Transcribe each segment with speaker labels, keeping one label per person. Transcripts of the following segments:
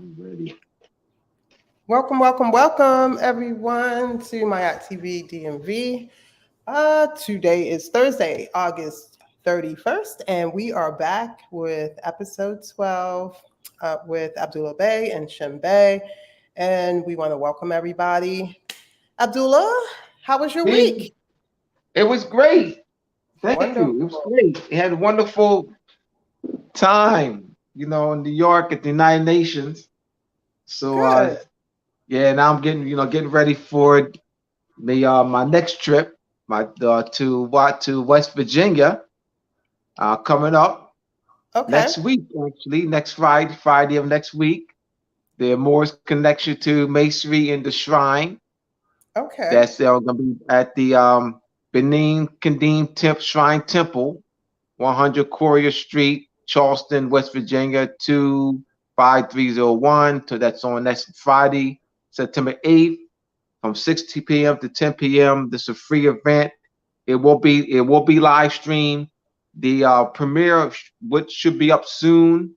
Speaker 1: I'm ready.
Speaker 2: Welcome, welcome, welcome, everyone, to my TV DMV. Today is Thursday, August 31st, and we are back with episode 12 with Abdullah Bey and Shem Bey. And we want to welcome everybody. Abdullah, how was your
Speaker 1: Hey,
Speaker 2: week?
Speaker 1: it was great. Thank you. It was
Speaker 2: Wonderful.
Speaker 1: great. It had a wonderful time, in New York at the United Nations. So,
Speaker 2: Good.
Speaker 1: yeah, now I'm getting ready for my next trip, my to West Virginia, coming up
Speaker 2: Okay.
Speaker 1: next week. Actually, next Friday of next week. The Moore's connection to Masonry and the Shrine.
Speaker 2: Okay.
Speaker 1: That's going to be at the Benin Kandim Shrine Temple, 100 Courier Street, Charleston, West Virginia, 25301. So that's on next Friday, September 8th, from 6 p.m. to 10 p.m. This is a free event. It will be live streamed. The premiere, which should be up soon,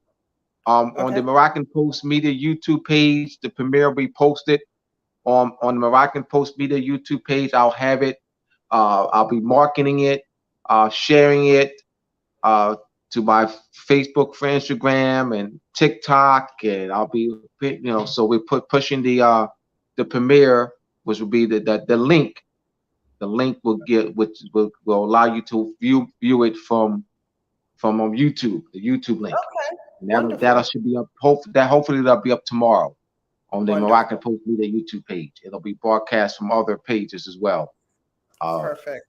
Speaker 1: on
Speaker 2: Okay.
Speaker 1: the Moroccan Post Media YouTube page. The premiere will be posted on the Moroccan Post Media YouTube page. I'll have it. I'll be marketing it, sharing it to my Facebook, for Instagram, and TikTok, and I'll be, so we're pushing the premiere, which will be the link. The link which will allow you to view it from YouTube, the YouTube link,
Speaker 2: Okay.
Speaker 1: and that
Speaker 2: Wonderful.
Speaker 1: should be up. Hopefully that'll be up tomorrow on the Moroccan
Speaker 2: Wonderful.
Speaker 1: Post Media YouTube page. It'll be broadcast from other pages as well. Uh,
Speaker 2: Perfect.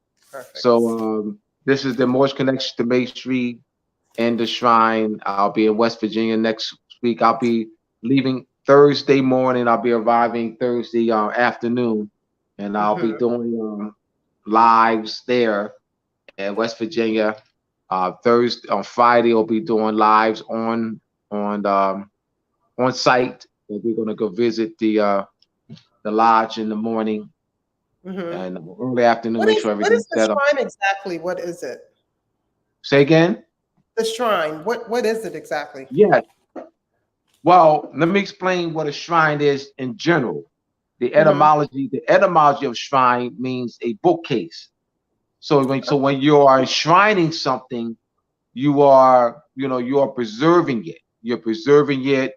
Speaker 1: so
Speaker 2: Perfect.
Speaker 1: this is the Morse Connection to Masonry and the Shrine. I'll be in West Virginia next week. I'll be leaving Thursday morning. I'll be arriving Thursday afternoon, and I'll be
Speaker 2: Hmm.
Speaker 1: doing lives there in West Virginia. Thursday on Friday, I'll be doing lives on site. And we're gonna go visit the lodge in the morning
Speaker 2: Hmm.
Speaker 1: and early afternoon.
Speaker 2: What
Speaker 1: Make
Speaker 2: is
Speaker 1: sure
Speaker 2: what is
Speaker 1: everything's
Speaker 2: the
Speaker 1: set up.
Speaker 2: shrine exactly? What is it?
Speaker 1: Say again.
Speaker 2: The shrine. What is it exactly?
Speaker 1: Yes. Well, let me explain what a shrine is in general.
Speaker 2: Hmm.
Speaker 1: The etymology of shrine means a bookcase. So when you are enshrining something, you are preserving it. You're preserving it.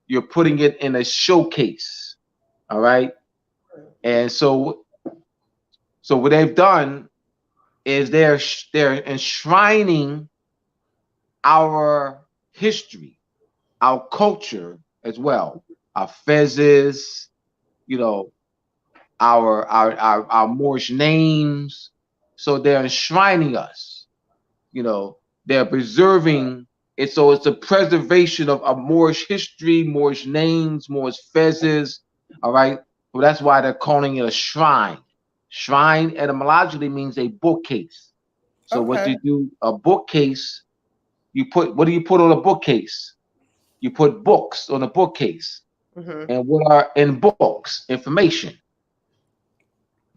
Speaker 1: You're putting it in a showcase. All right. And so what they've done is they're enshrining our history, our culture as well, our fezzes, you know, our Moorish names. So they're enshrining us. They're preserving it. So it's a preservation of Moorish history, Moorish names, Moorish fezzes. All right. So that's why they're calling it a shrine. Shrine etymologically means a bookcase. So what
Speaker 2: Okay.
Speaker 1: you do, a bookcase, what do you put on a bookcase? You put books on a bookcase.
Speaker 2: Hmm.
Speaker 1: And what are in books? Information.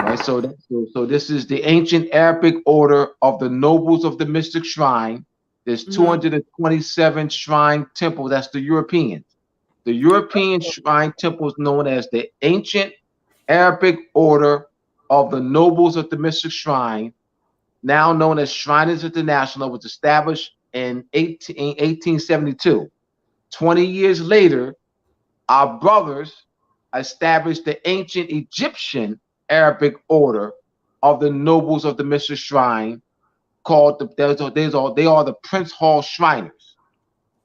Speaker 1: Right. So this is the ancient Arabic order of the nobles of the mystic shrine. There's
Speaker 2: Hmm.
Speaker 1: 227 shrine temples. That's the Europeans. The European shrine temple is known as the ancient Arabic order of the nobles of the mystic shrine, now known as Shriners International, was established in 1872. 20 years later, our brothers established the ancient Egyptian Arabic order of the nobles of the Mystic Shrine, called they are the Prince Hall Shriners.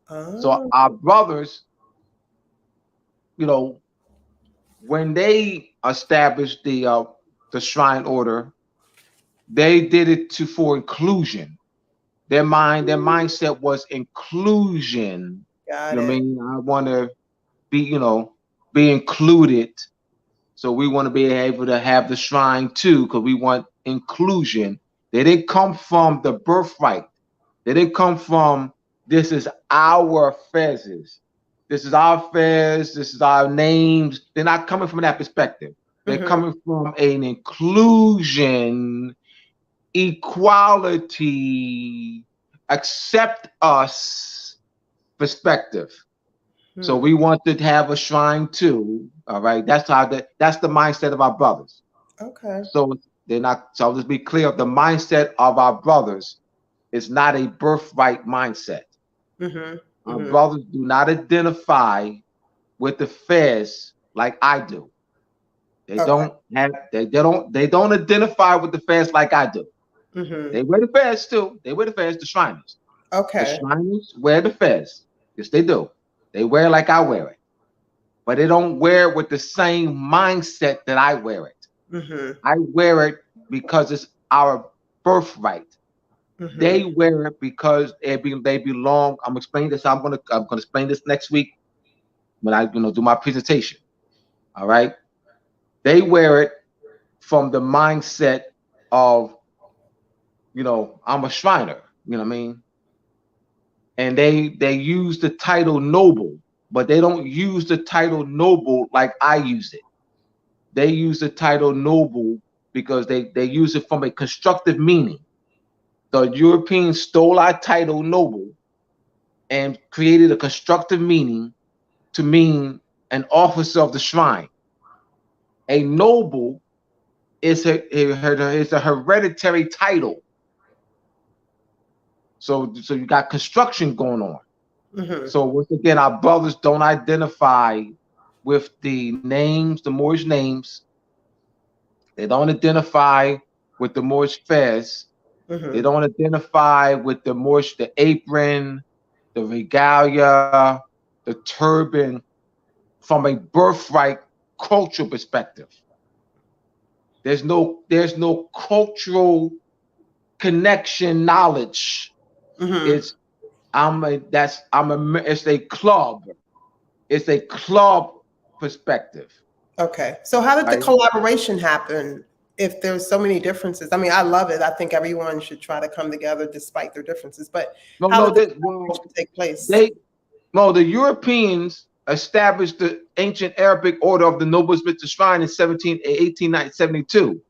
Speaker 1: So
Speaker 2: Oh,
Speaker 1: our brothers, you know, when they established the shrine order, they did it for inclusion. Their mindset was inclusion.
Speaker 2: got
Speaker 1: You know what I
Speaker 2: it.
Speaker 1: mean? I want to be, be included. So we want to be able to have the shrine too, because we want inclusion. They didn't come from the birthright. They didn't come from this is our fezzes. This is our fez. This is our names. They're not coming from that perspective. They're
Speaker 2: Hmm.
Speaker 1: coming from an inclusion, equality, accept us perspective. So we want to have a shrine too. All right. That's the mindset of our brothers.
Speaker 2: Okay.
Speaker 1: So they're not, so I'll just be clear, the mindset of our brothers is not a birthright mindset. Our brothers do not identify with the feds like I do. They don't identify with the feds like I do. They wear the feds too. They wear the feds, the Shriners.
Speaker 2: Okay.
Speaker 1: The Shriners wear the feds. Yes, they do. They wear it like I wear it. But they don't wear it with the same mindset that I wear it. I wear it because it's our birthright. They wear it because they belong. I'm explaining this. I'm gonna explain this next week when I do my presentation. All right. They wear it from the mindset of, I'm a Shriner. You know what I mean? And they use the title noble, but they don't use the title noble like I use it. They use the title noble because they use it from a constructive meaning. The Europeans stole our title noble and created a constructive meaning to mean an officer of the shrine. A noble is a hereditary title. So you got construction going on. So once again, our brothers don't identify with the names, the Moorish names. They don't identify with the Moorish fez. They don't identify with the Moorish, the apron, the regalia, the turban from a birthright cultural perspective. There's no cultural connection knowledge. It's a club. It's a club perspective.
Speaker 2: Okay. So how did the collaboration happen if there's so many differences? I mean, I love it. I think everyone should try to come together despite their differences. But how did the collaboration take place?
Speaker 1: The Europeans established the ancient Arabic order of the Nobles Mr. Shrine in 1872.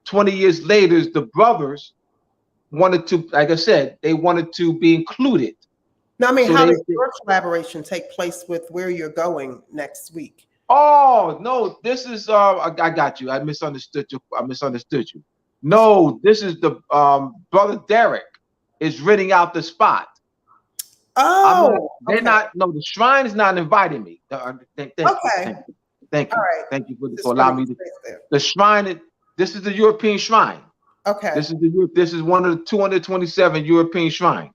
Speaker 1: 20 years later, the brothers wanted to, like I said, they wanted to be included.
Speaker 2: Now, I mean, how does your collaboration take place with where you're going next week?
Speaker 1: Oh, no, this is, I got you. I misunderstood you. No, this is the, Brother Derek is renting out the spot.
Speaker 2: Oh,
Speaker 1: they're not, no, the shrine is not inviting me. Thank you. Thank you.
Speaker 2: All right.
Speaker 1: Thank you for allowing me to, the shrine, this is the European shrine.
Speaker 2: Okay.
Speaker 1: This is one of the 227 European shrines.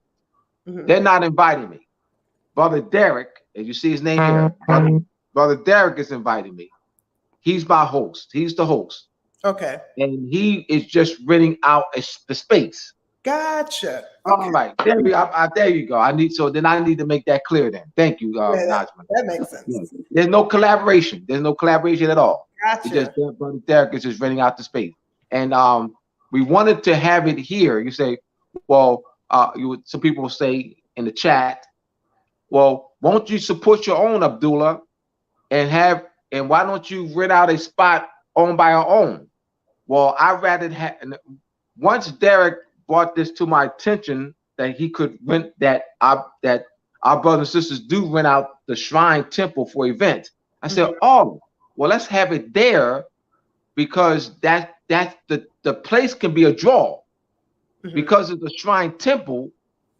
Speaker 1: They're not inviting me. Brother Derek, as you see his name here, Brother Derek is inviting me. He's my host. He's the host.
Speaker 2: Okay.
Speaker 1: And he is just renting out the space.
Speaker 2: Gotcha.
Speaker 1: Okay. All right. There you go. I need to make that clear then. Thank you,
Speaker 2: Najma. That makes sense.
Speaker 1: Yeah. There's no collaboration. There's no collaboration at all.
Speaker 2: Gotcha.
Speaker 1: It's just Brother Derek is just renting out the space. And we wanted to have it here. You say, well, some people will say in the chat, well, won't you support your own, Abdullah, and why don't you rent out a spot owned by our own? Well, I'd rather have, once Derek brought this to my attention that he could rent that our brothers and sisters do rent out the shrine temple for events. I said, oh, well, let's have it there because that's the place can be a draw because of the shrine temple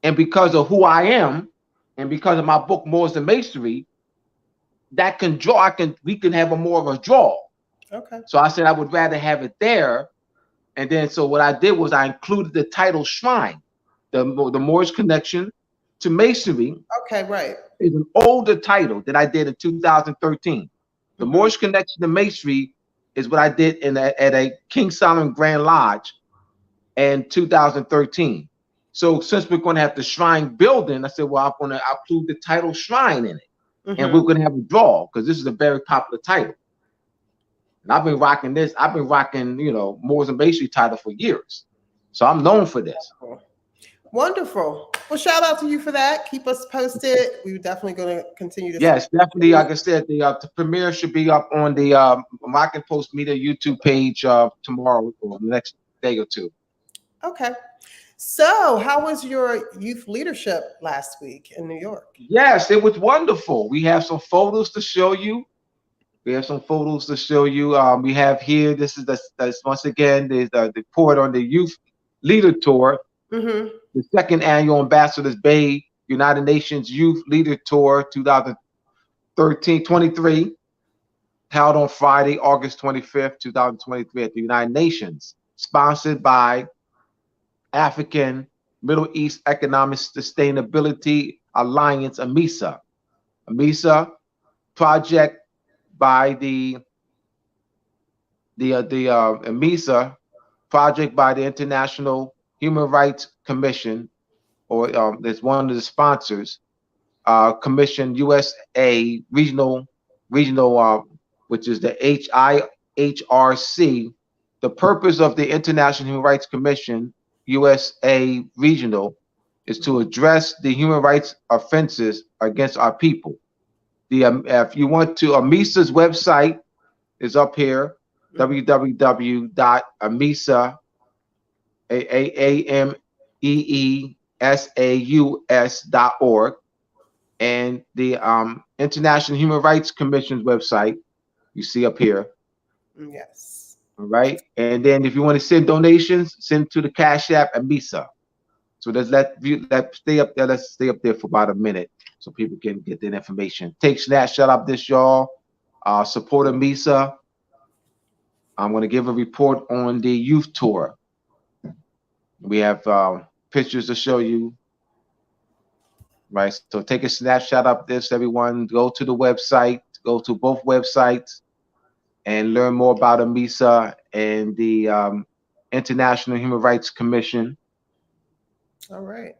Speaker 1: and because of who I am and because of my book Moors and Masonry. That can draw. We can have more of a draw.
Speaker 2: Okay.
Speaker 1: So I said I would rather have it there, and then so what I did was I included the title shrine, the Moorish connection to Masonry.
Speaker 2: Okay, right.
Speaker 1: It's an older title that I did in 2013. The Moorish connection to Masonry is what I did at a King Solomon Grand Lodge in 2013. So since we're going to have the shrine building, I said, well, I'm going to include the title shrine in it. And we're going to have a draw because this is a very popular title. And I've been rocking this. I've been rocking, Moors and Masonry title for years. So I'm known for this.
Speaker 2: Wonderful. Well, shout out to you for that. Keep us posted. We're definitely going to continue to.
Speaker 1: Yes, definitely. Like I said, the premiere should be up on the Rockin' Post Media YouTube page tomorrow or the next day or two.
Speaker 2: Okay. So, how was your youth leadership last week in New York?
Speaker 1: Yes, it was wonderful. We have some photos to show you. We have We have here. This is that's once again the report on the Youth Leader Tour,
Speaker 2: Mm-hmm.
Speaker 1: the second annual Ambassadors Bay United Nations Youth Leader Tour 2023, held on Friday, August 25th, 2023 at the United Nations, sponsored by African Middle East Economic Sustainability Alliance, AMISA. AMISA project by the AMISA project by the International Human Rights Commission, or that's one of the sponsors. Commission USA regional, which is the HIHRC. The purpose of the International Human Rights Commission USA regional is to address the human rights offenses against our people. If you want to, AMISA's website is up here, www.ameesaus.org, and the International Human Rights Commission's website you see up here.
Speaker 2: Yes.
Speaker 1: All right, and then if you want to send donations, send to the Cash App AMISA. So let's stay up there. Let's stay up there for about a minute so people can get that information. Take snapshot of this, y'all. Support AMISA. I'm going to give a report on the youth tour. We have pictures to show you. Right, so take a snapshot of this, everyone. Go to the website, go to both websites, and learn more about AMISA and the International Human Rights Commission.
Speaker 2: All right.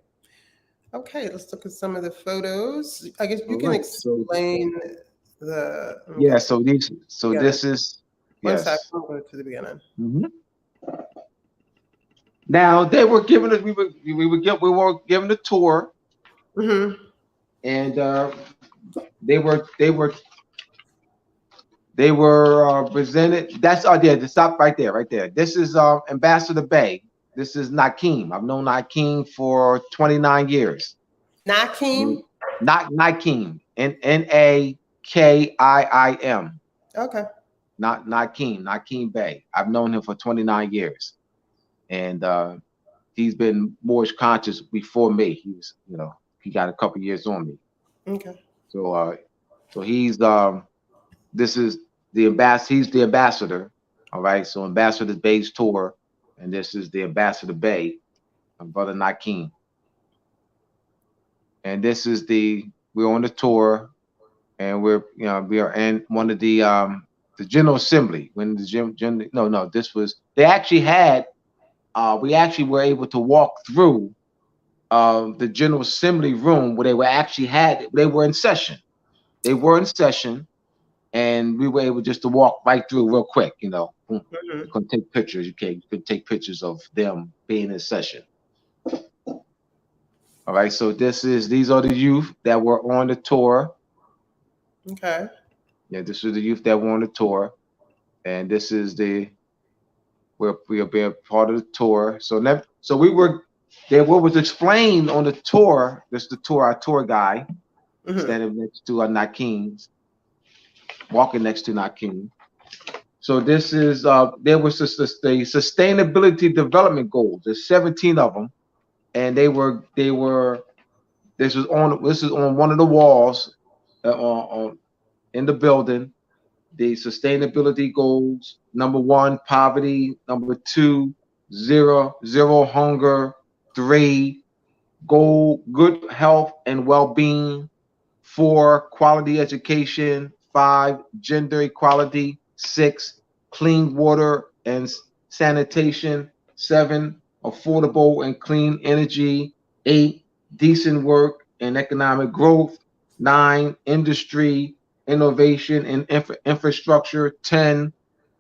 Speaker 2: Okay, let's look at some of the photos. I guess you can explain the.
Speaker 1: Yeah. So this is.
Speaker 2: One second. I'll go to the beginning.
Speaker 1: Mm-hmm. Now they were giving us. We were given a tour.
Speaker 2: Mm-hmm.
Speaker 1: And they were presented. That's to stop right there. This is Ambassador Bay. This is Nakeem. I've known Nakeem for 29 years.
Speaker 2: Nakeem?
Speaker 1: Nakeem. Nakiim.
Speaker 2: Okay.
Speaker 1: Not Nakeem Bay. I've known him for 29 years. And he's been Moorish conscious before me. He was, he got a couple years on me.
Speaker 2: Okay.
Speaker 1: So he's this is the ambassador. He's the ambassador. All right. So Ambassador Bay's tour, and this is the Ambassador Bay, Brother Nakeem. And this is we're on the tour, and we are in one of the General Assembly. When the this was they actually had we actually were able to walk through the General Assembly room where they were in session. They were in session, and we were able just to walk right through real quick. You can take pictures. You can take pictures of them being in session. All right. So these are the youth that were on the tour.
Speaker 2: Okay.
Speaker 1: Yeah, this is the youth that were on the tour, and this is where we are being part of the tour. So we were there. What was explained on the tour? This is the tour. Our tour guy standing next to Nakeem's, walking next to Nakeem. So this is there was the sustainability development goals. There's 17 of them, and this is on one of the walls in the building. The sustainability goals: number 1, poverty; number 2, zero hunger; 3, good health and well-being; 4, quality education; 5, gender equality; 6, clean water and sanitation; 7, affordable and clean energy; 8, decent work and economic growth; 9, industry, innovation and infrastructure; 10,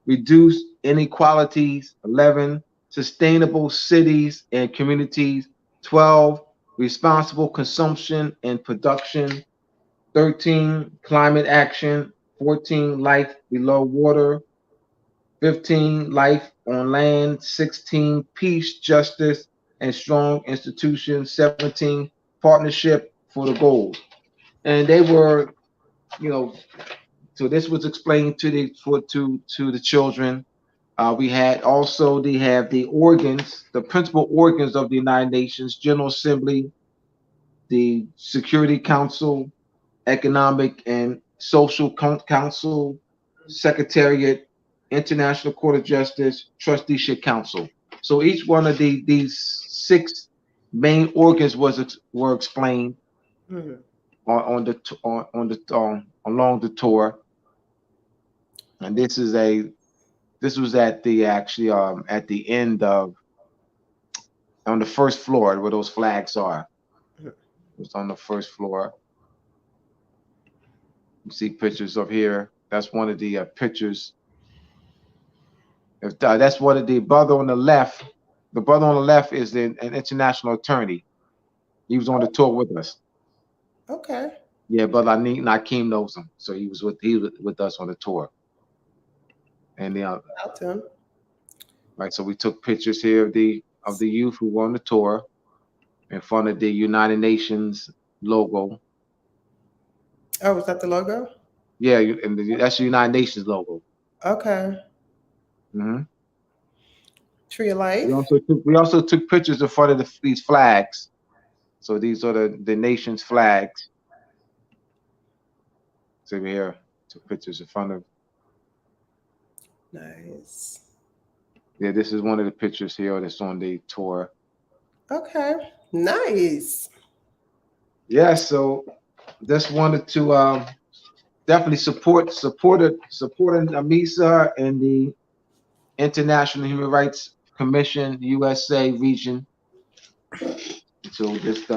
Speaker 1: reduce inequalities; 11, sustainable cities and communities; 12, responsible consumption and production; 13, climate action; 14, life below water; 15, life on land; 16, peace, justice; and strong institutions. 17, partnership for the goals. And they were, you know, so this was explained to the children. We had also they have the organs, the principal organs of the United Nations: General Assembly, the Security Council, Economic and Social Council, Secretariat, International Court of Justice, Trusteeship Council. So each one of these 6 main organs were explained along the tour. And this was at the at the end of, on the first floor where those flags are. It's on the first floor. You see pictures of here. That's one of the pictures. That's one of the brother on the left. The brother on the left is an international attorney. He was on the tour with us.
Speaker 2: Okay.
Speaker 1: Yeah, brother Nakeem knows him, so he was with us on the tour. And right, so we took pictures here of the youth who were on the tour in front of the United Nations logo.
Speaker 2: Oh, was that the logo?
Speaker 1: Yeah, and that's the United Nations logo.
Speaker 2: Okay. Tree of Life.
Speaker 1: We also took pictures in front of these flags. So these are the nation's flags. So here, took pictures in front of.
Speaker 2: Nice.
Speaker 1: Yeah, this is one of the pictures here that's on the tour.
Speaker 2: Okay, nice.
Speaker 1: Yeah, so just wanted to definitely supporting AMISA and the International Human Rights Commission USA region. So just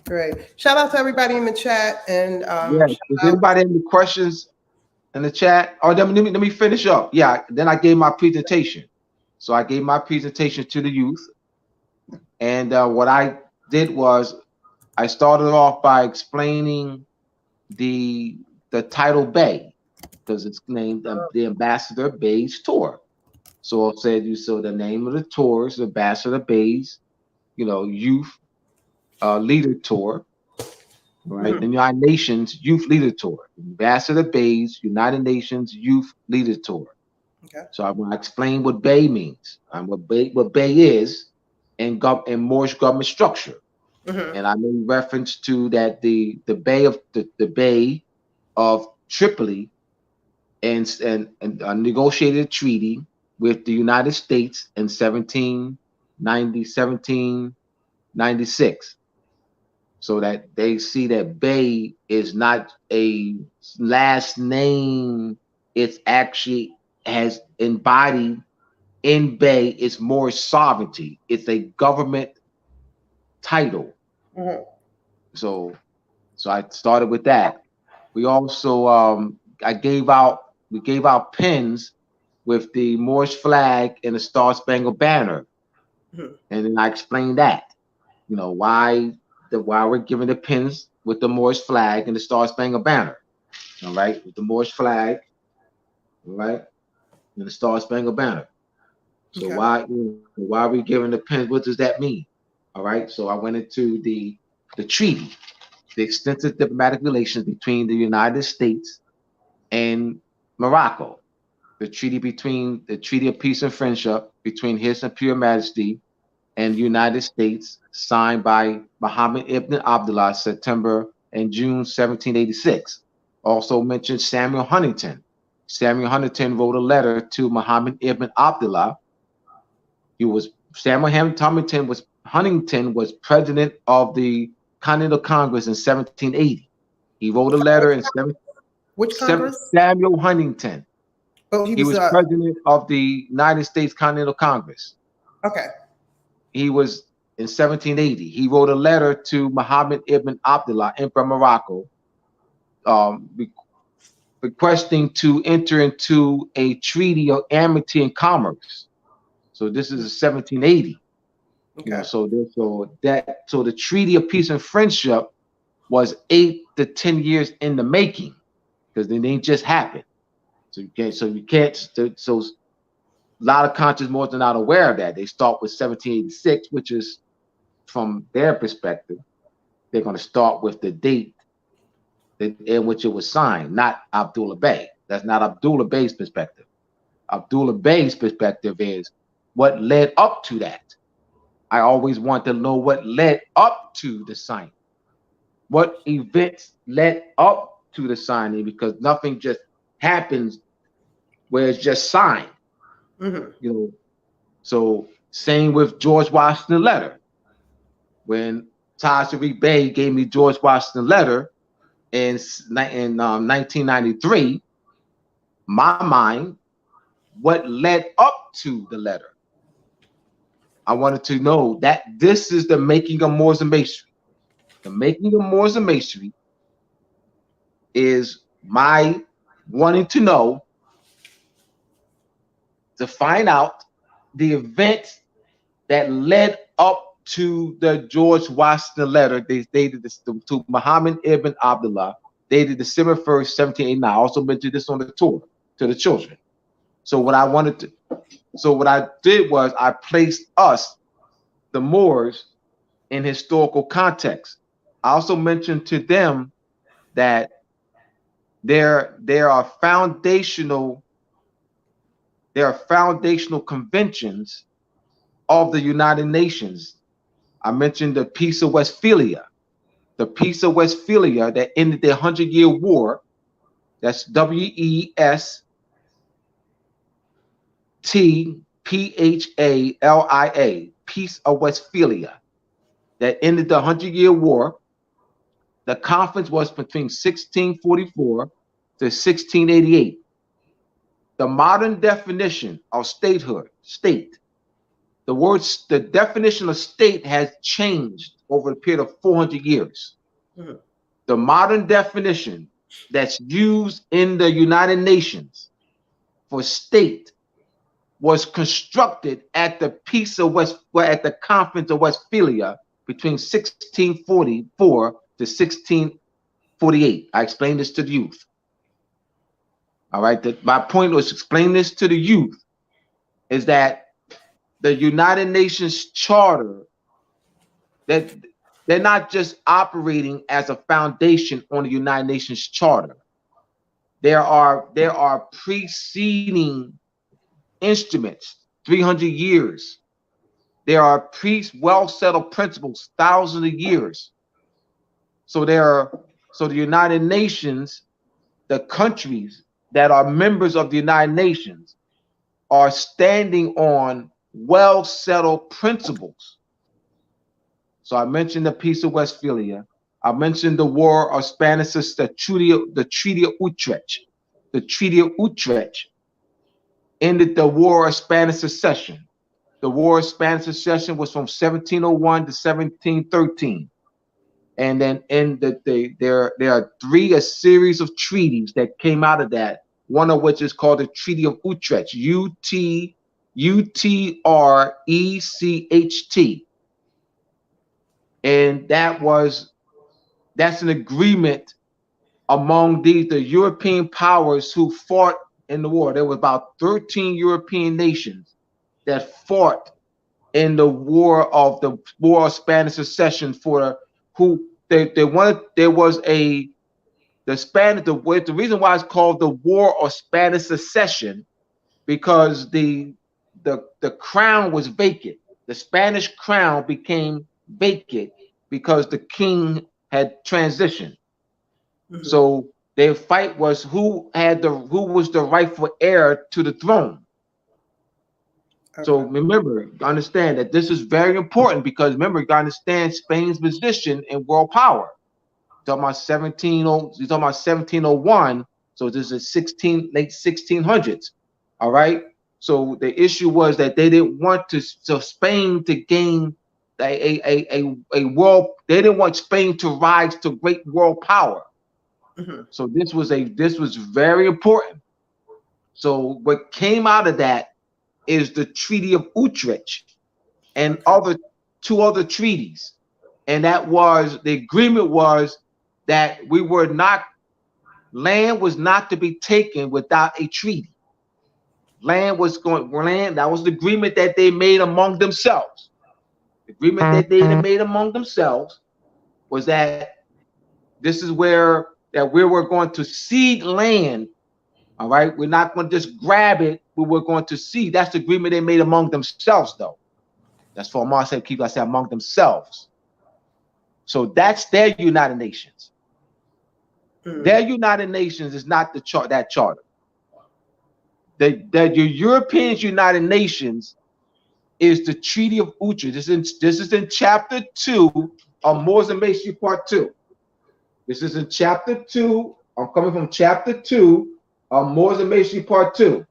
Speaker 2: great. Shout out to everybody in the chat. And
Speaker 1: does anybody have any questions in the chat? Oh, let me finish up. Yeah, then I gave my presentation. So I gave my presentation to the youth, and what I did was I started off by explaining the title Bay, because it's named the Ambassador Bay's Tour. So I said, the name of the tour is Ambassador Bay's, Youth Leader Tour, right? The United Nations Youth Leader Tour, Ambassador Bay's United Nations Youth Leader Tour.
Speaker 2: Okay.
Speaker 1: So I'm going to explain what Bay means and what Bay is in Moorish government structure. And I made reference to that the Bay of Tripoli and negotiated a treaty with the United States in 1796. So that they see that Bay is not a last name, it's actually has embodied in Bay is more sovereignty. It's a government title. So I started with that. We also we gave out pins with the Moorish flag and the Star Spangled Banner, and then I explained that, why we're giving the pins with the Moorish flag and the Star Spangled Banner, all right, with the Moorish flag, all right, and the Star Spangled Banner. So why are we giving the pins? What does that mean? All right. So I went into the treaty, the extensive diplomatic relations between the United States and Morocco, the treaty of peace and friendship between His Imperial Majesty and the United States, signed by Muhammad ibn Abdullah, September and June 1786. Also mentioned Samuel Huntington. Samuel Huntington wrote a letter to Muhammad ibn Abdullah. Huntington was president of the Continental Congress in 1780. He wrote a letter in
Speaker 2: which Congress?
Speaker 1: Samuel Huntington.
Speaker 2: Oh,
Speaker 1: he was president of the United States Continental Congress.
Speaker 2: Okay.
Speaker 1: He was in 1780. He wrote a letter to Muhammad ibn Abdullah, Emperor of Morocco, requesting to enter into a treaty of amity and commerce. So this is 1780.
Speaker 2: Okay.
Speaker 1: So the treaty of peace and friendship was 8 to 10 years in the making, because it didn't just happen. So a lot of countries more than not aware of that. They start with 1786, which is, from their perspective, they're going to start with the date in which it was signed, not Abdullah Bey. That's not Abdullah Bey's perspective. Abdullah Bey's perspective is what led up to that. I always want to know what led up to the signing. What events led up to the signing, because nothing just happens where it's just signed. You know, so same with George Washington letter. When Tariq Bey gave me George Washington letter in 1993, my mind, what led up to the letter? I wanted to know that this is the making of Moors and Masonry. The making of Moors and Masonry is my wanting to know, to find out the events that led up to the George Washington letter. They dated this to Muhammad ibn Abdullah, dated December 1st, 1789. I also mentioned this on the tour to the children. So what I did was I placed us, the Moors, in historical context. I also mentioned to them that there are foundational conventions of the United Nations. I mentioned the Peace of Westphalia. The Peace of Westphalia that ended the 100-Year War. That's WESTPHALIA, Peace of Westphalia, that ended the 100-Year War. The conference was between 1644 to 1688. The modern definition of statehood, the definition of state has changed over a period of 400 years. The modern definition that's used in the United Nations for state was constructed at the at the Conference of Westphalia between 1644 to 1648. I explained this to the youth. All right, my point was to explain this to the youth, is that the United Nations Charter, that they're not just operating as a foundation on the United Nations Charter. There are preceding instruments, 300 years. There are well-settled principles, thousands of years. So the United Nations, the countries that are members of the United Nations, are standing on well-settled principles. So I mentioned the Peace of Westphalia. I mentioned the War of Spanish, the Treaty of Utrecht. The Treaty of Utrecht ended the War of Spanish Succession. The War of Spanish Succession was from 1701 to 1713. And then there are a series of treaties that came out of that, one of which is called the Treaty of Utrecht, Utrecht. And that's an agreement among the European powers who fought in the war. There were about 13 European nations that fought in the War of Spanish Succession the reason why it's called the War of Spanish Succession, because the crown was vacant. The Spanish crown became vacant because the king had transitioned. So their fight was who was the rightful heir to the throne. So remember, understand that this is very important, because remember, you got to understand Spain's position in world power. You're talking about 1701. So this is late 1600s. All right. So the issue was that they didn't want Spain to gain a world. They didn't want Spain to rise to great world power. So this was very important. So what came out of that is the Treaty of Utrecht and two other treaties. And the agreement was that land was not to be taken without a treaty. Land, that was the agreement that they made among themselves. The agreement that they made among themselves was that this is where we were going to cede land. All right, we're not going to just grab it, but we're going to cede. That's the agreement they made among themselves, though. That's for Amar said, keep I say among themselves. So that's their United Nations. Their United Nations is not that charter. The European United Nations is the Treaty of Utrecht. This is in Chapter 2 of Moors and Masonry Part 2. This is in Chapter 2. I'm coming from Chapter 2 of Moors and Masonry Part 2.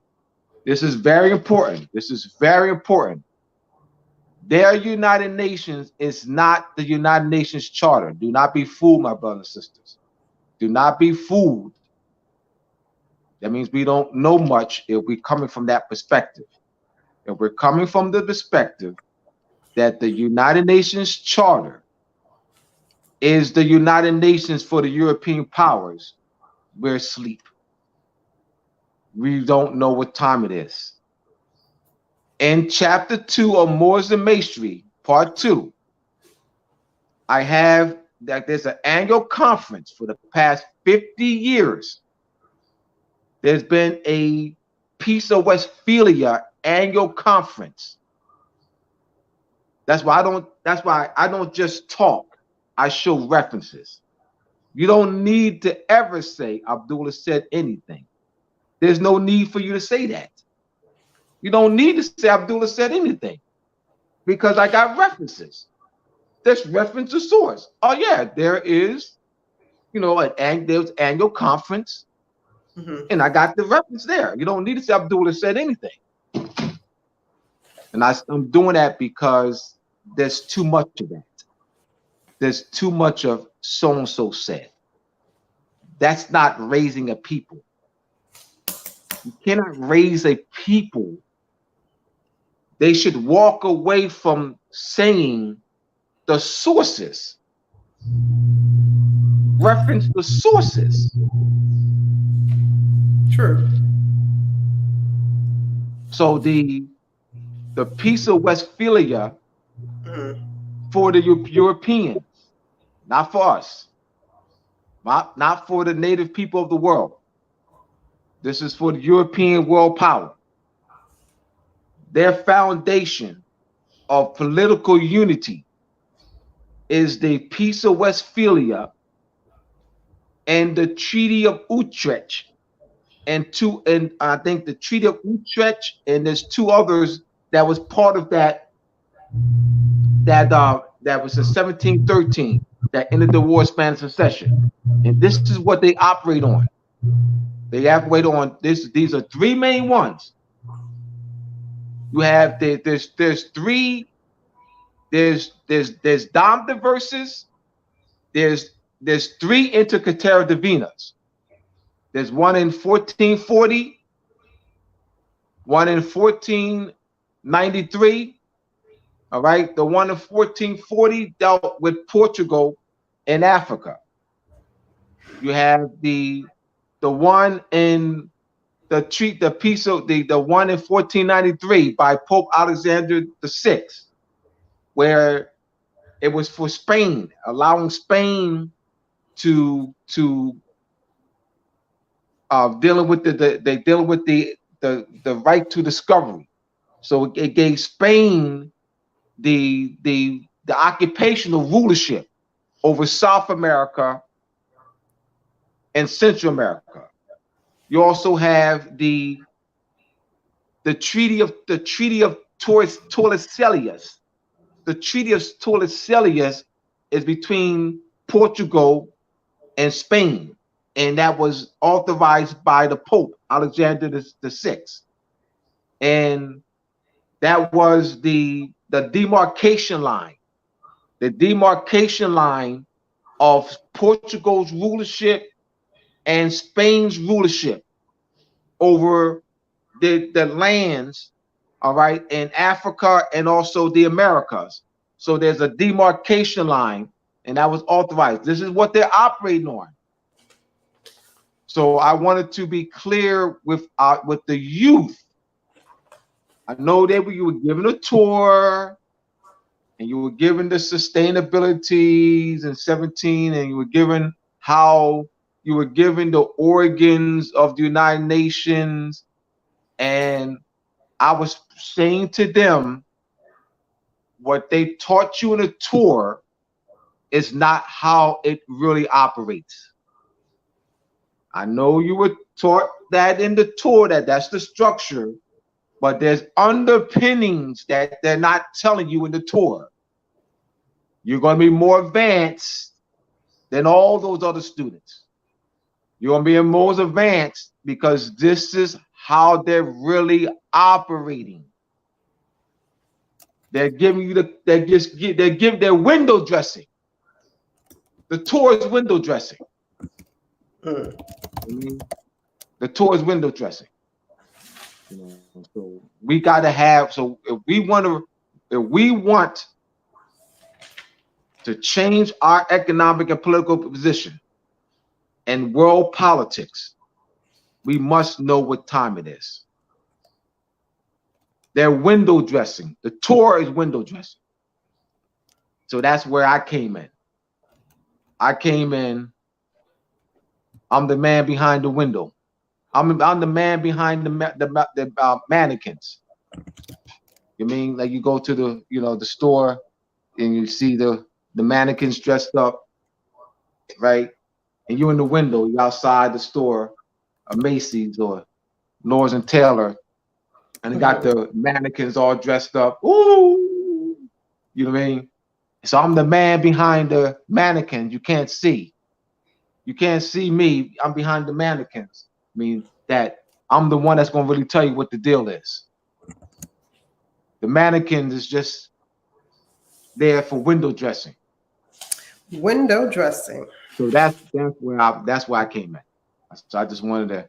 Speaker 1: This is very important. This is very important. Their United Nations is not the United Nations Charter. Do not be fooled, my brothers and sisters. Do not be fooled. That means we don't know much if we're coming from that perspective. If we're coming from the perspective that the United Nations Charter is the United Nations for the European powers, we're asleep. We don't know what time it is. In Chapter 2 of Moors and Masonry, Part 2, I have that there's an annual conference for the past 50 years. There's been a Peace of Westphalia annual conference. That's why I don't just talk. I show references. You don't need to ever say Abdullah said anything. There's no need for you to say that. You don't need to say Abdullah said anything because I got references. There's reference to source. Oh yeah, there is, there's annual conference, and I got the reference there. You don't need to say Abdullah said anything. And I'm doing that because there's too much of that. There's too much of so-and-so said. That's not raising a people. You cannot raise a people. They should walk away from saying the sources. Reference the sources.
Speaker 2: True.
Speaker 1: So the Peace of Westphalia for the Europeans, not for us, not for the native people of the world. This is for the European world power. Their foundation of political unity is the Peace of Westphalia and the Treaty of Utrecht, and I think the Treaty of Utrecht, and there's two others that was part of that was in 1713 that ended the War of Spanish Succession, and this is what they operate on. They operate on this. These are three main ones. You have there's three. There's Dom diverses. There's three intercatera divinas. There's one in 1440, one in 1493. All right, the one in 1440 dealt with Portugal and Africa. You have the one in the one in 1493 by Pope Alexander VI, where it was for Spain, allowing Spain to dealing with the right to discovery. So it gave Spain the occupational rulership over South America and Central America. You also have the Treaty of Tordesillas. The Treaty of Tordesillas is between Portugal and Spain, and that was authorized by the Pope Alexander VI, and that was the demarcation line, of Portugal's rulership and Spain's rulership over the lands, all right, in Africa and also the Americas. So there's a demarcation line, and that was authorized. This is what they're operating on. So I wanted to be clear with the youth I know that you were given a tour, and you were given the sustainabilities in 17, and you were given how you were given the organs of the United Nations. And I was saying to them, what they taught you in a tour is not how it really operates. I know you were taught that in the tour, that's the structure, but there's underpinnings that they're not telling you in the tour. You're going to be more advanced than all those other students. You're going to be more advanced because this is how they're really operating. They're giving you they're window dressing. The tour is window dressing. The tour is window dressing. So we got to have. So if we want to change our economic and political position and world politics, we must know what time it is. They're window dressing. The tour is window dressing. So that's where I came in. I'm the man behind the window. I'm the man behind the mannequins. You mean like you go to the store and you see the mannequins dressed up, right? And you're in the window, you're outside the store, a Macy's or Lord and Taylor, and they got the mannequins all dressed up. Ooh, you know what I mean? So I'm the man behind the mannequins. You can't see. You can't see me. I'm behind the mannequins. I mean that I'm the one that's gonna really tell you what the deal is. The mannequins is just there for window dressing.
Speaker 2: Window dressing.
Speaker 1: So that's where I came in. So I just wanted to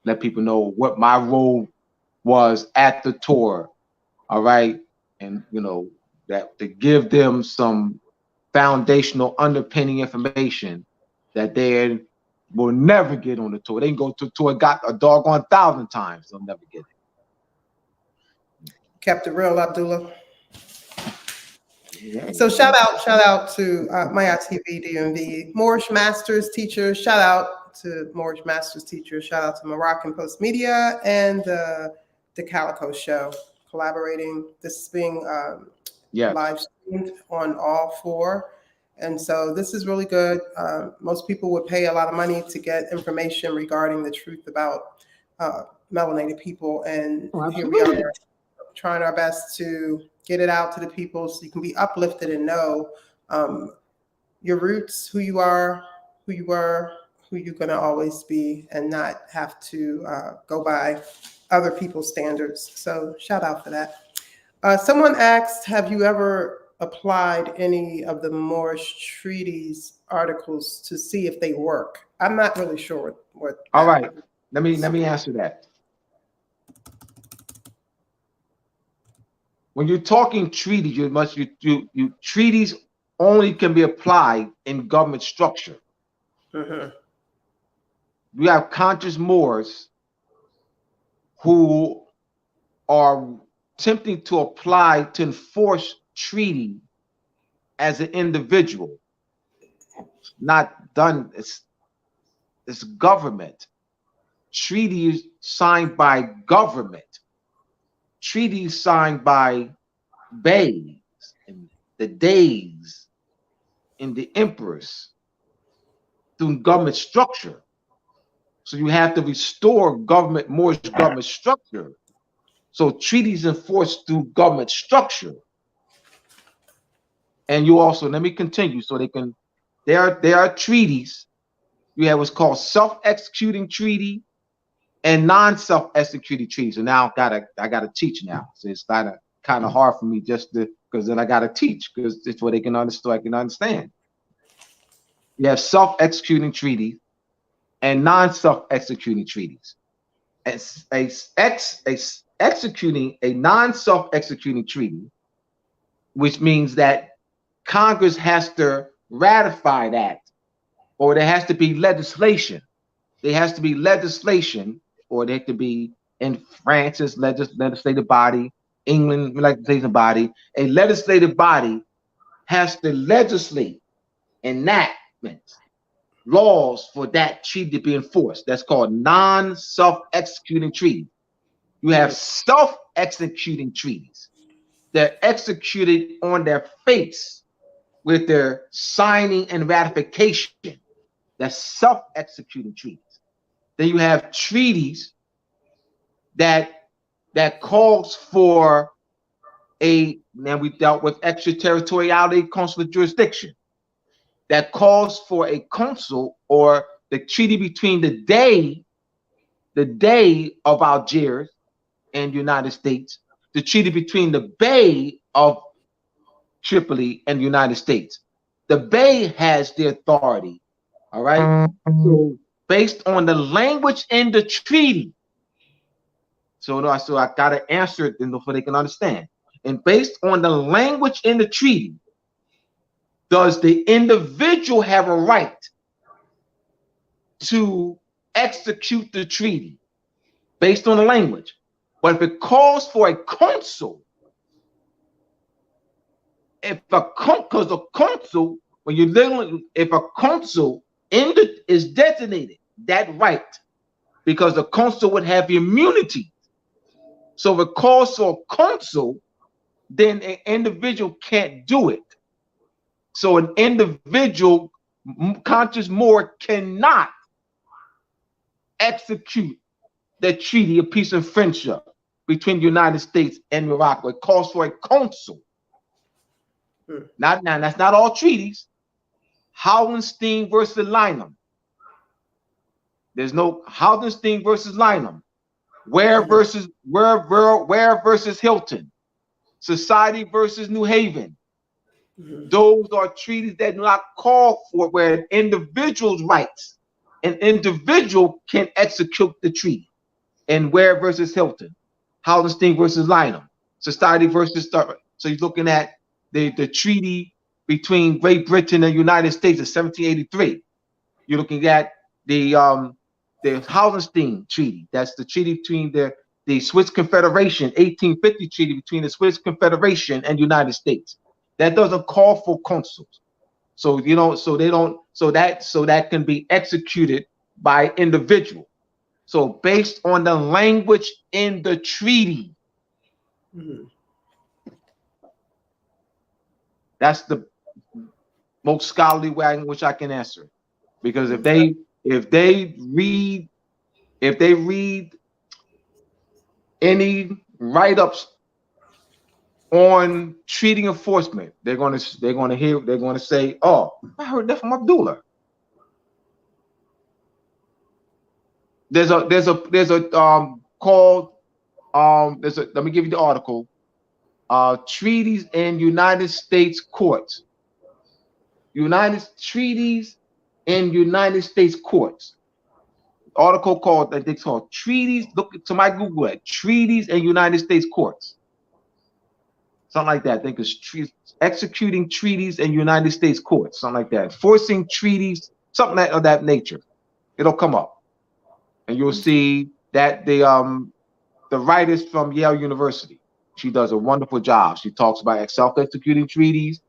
Speaker 1: let people know what my role was at the tour. All right, and that to give them some foundational underpinning information that they will never get on the tour. They can go to the tour, got a doggone 1,000 times, they'll never get it.
Speaker 2: Kept it real, Abdullah. Yeah. So shout out to Maya TV DMV, Moorish Masters teacher. Shout out to Moorish Masters teacher. Shout out to Moroccan Post Media and the Calico Show collaborating. This is being live streamed on all 4. And so this is really good. Most people would pay a lot of money to get information regarding the truth about melanated people. And here we are trying our best to get it out to the people so you can be uplifted and know your roots, who you are, who you were, who you're going to always be, and not have to go by other people's standards. So shout out for that. Someone asked, have you ever applied any of the Moorish treaties articles to see if they work? I'm not really sure what.
Speaker 1: All right, let me answer that. When you're talking treaties, you treaties only can be applied in government structure. We have conscious Moors who are attempting to apply to enforce treaty as an individual. It's not done. It's government. Treaties signed by government. Treaties signed by beys and the Deys and the emperors through government structure. So you have to restore Moorish government structure. So treaties enforced through government structure. And you also, let me continue so they can, there are treaties. You have what's called self-executing treaty and non-self-executing treaties. So now I gotta teach now. So it's kind of hard for me because then I gotta teach because it's what they can understand. I can understand. You have self-executing treaties and non-self-executing treaties. Executing a non-self-executing treaty, which means that Congress has to ratify that, or there has to be legislation. There has to be legislation, or there could be in France's legislative body, England legislative body. A legislative body has to legislate enactments, laws for that treaty to be enforced. That's called non-self-executing treaties. You have self-executing treaties. They're executed on their face with their signing and ratification. That's self-executing treaties. Then you have treaties that calls for now we dealt with extraterritoriality consular jurisdiction. That calls for a consul, or the treaty between the day of Algiers and the United States, the treaty between the Bay of Tripoli and the United States. The Bay has the authority, all right? So based on the language in the treaty, so I gotta answer it so they can understand. And based on the language in the treaty, does the individual have a right to execute the treaty based on the language? But if it calls for a consul, because a consul, when you're dealing, if a consul is designated that right, because the consul would have immunity. So if it calls for a consul, then an individual can't do it. So an individual, conscious Moor, cannot execute the treaty of peace and friendship between the United States and Morocco. It calls for a consul. Now, that's not all treaties. Hausenstein versus Lynam. There's no Hausenstein versus Lynam. Ware versus Hylton. Society versus New Haven. Those are treaties that do not call for where an individual's rights, an individual can execute the treaty. And Ware versus Hylton, Hausenstein versus Lynam, Society versus Starbuck. So you're looking at the treaty between Great Britain and the United States of 1783. You're looking at the Hausenstein Treaty. That's the treaty between the Swiss Confederation, 1850 treaty between the Swiss Confederation and the United States. That doesn't call for consuls. So that can be executed by individual. So based on the language in the treaty, that's the most scholarly way in which I can answer it. Because if they read any write-ups on treaty enforcement, they're gonna say, "Oh, I heard that from Abdullah." Let me give you the article. Treaties in United States courts. Treaties in United States courts. Article called, I think it's called Treaties. Look to my Google at Treaties in United States courts. Something like that. I think it's executing treaties in United States courts. Something like that. Enforcing treaties, something of that nature. It'll come up. And you'll see that the writer's from Yale University. She does a wonderful job. She talks about self-executing treaties,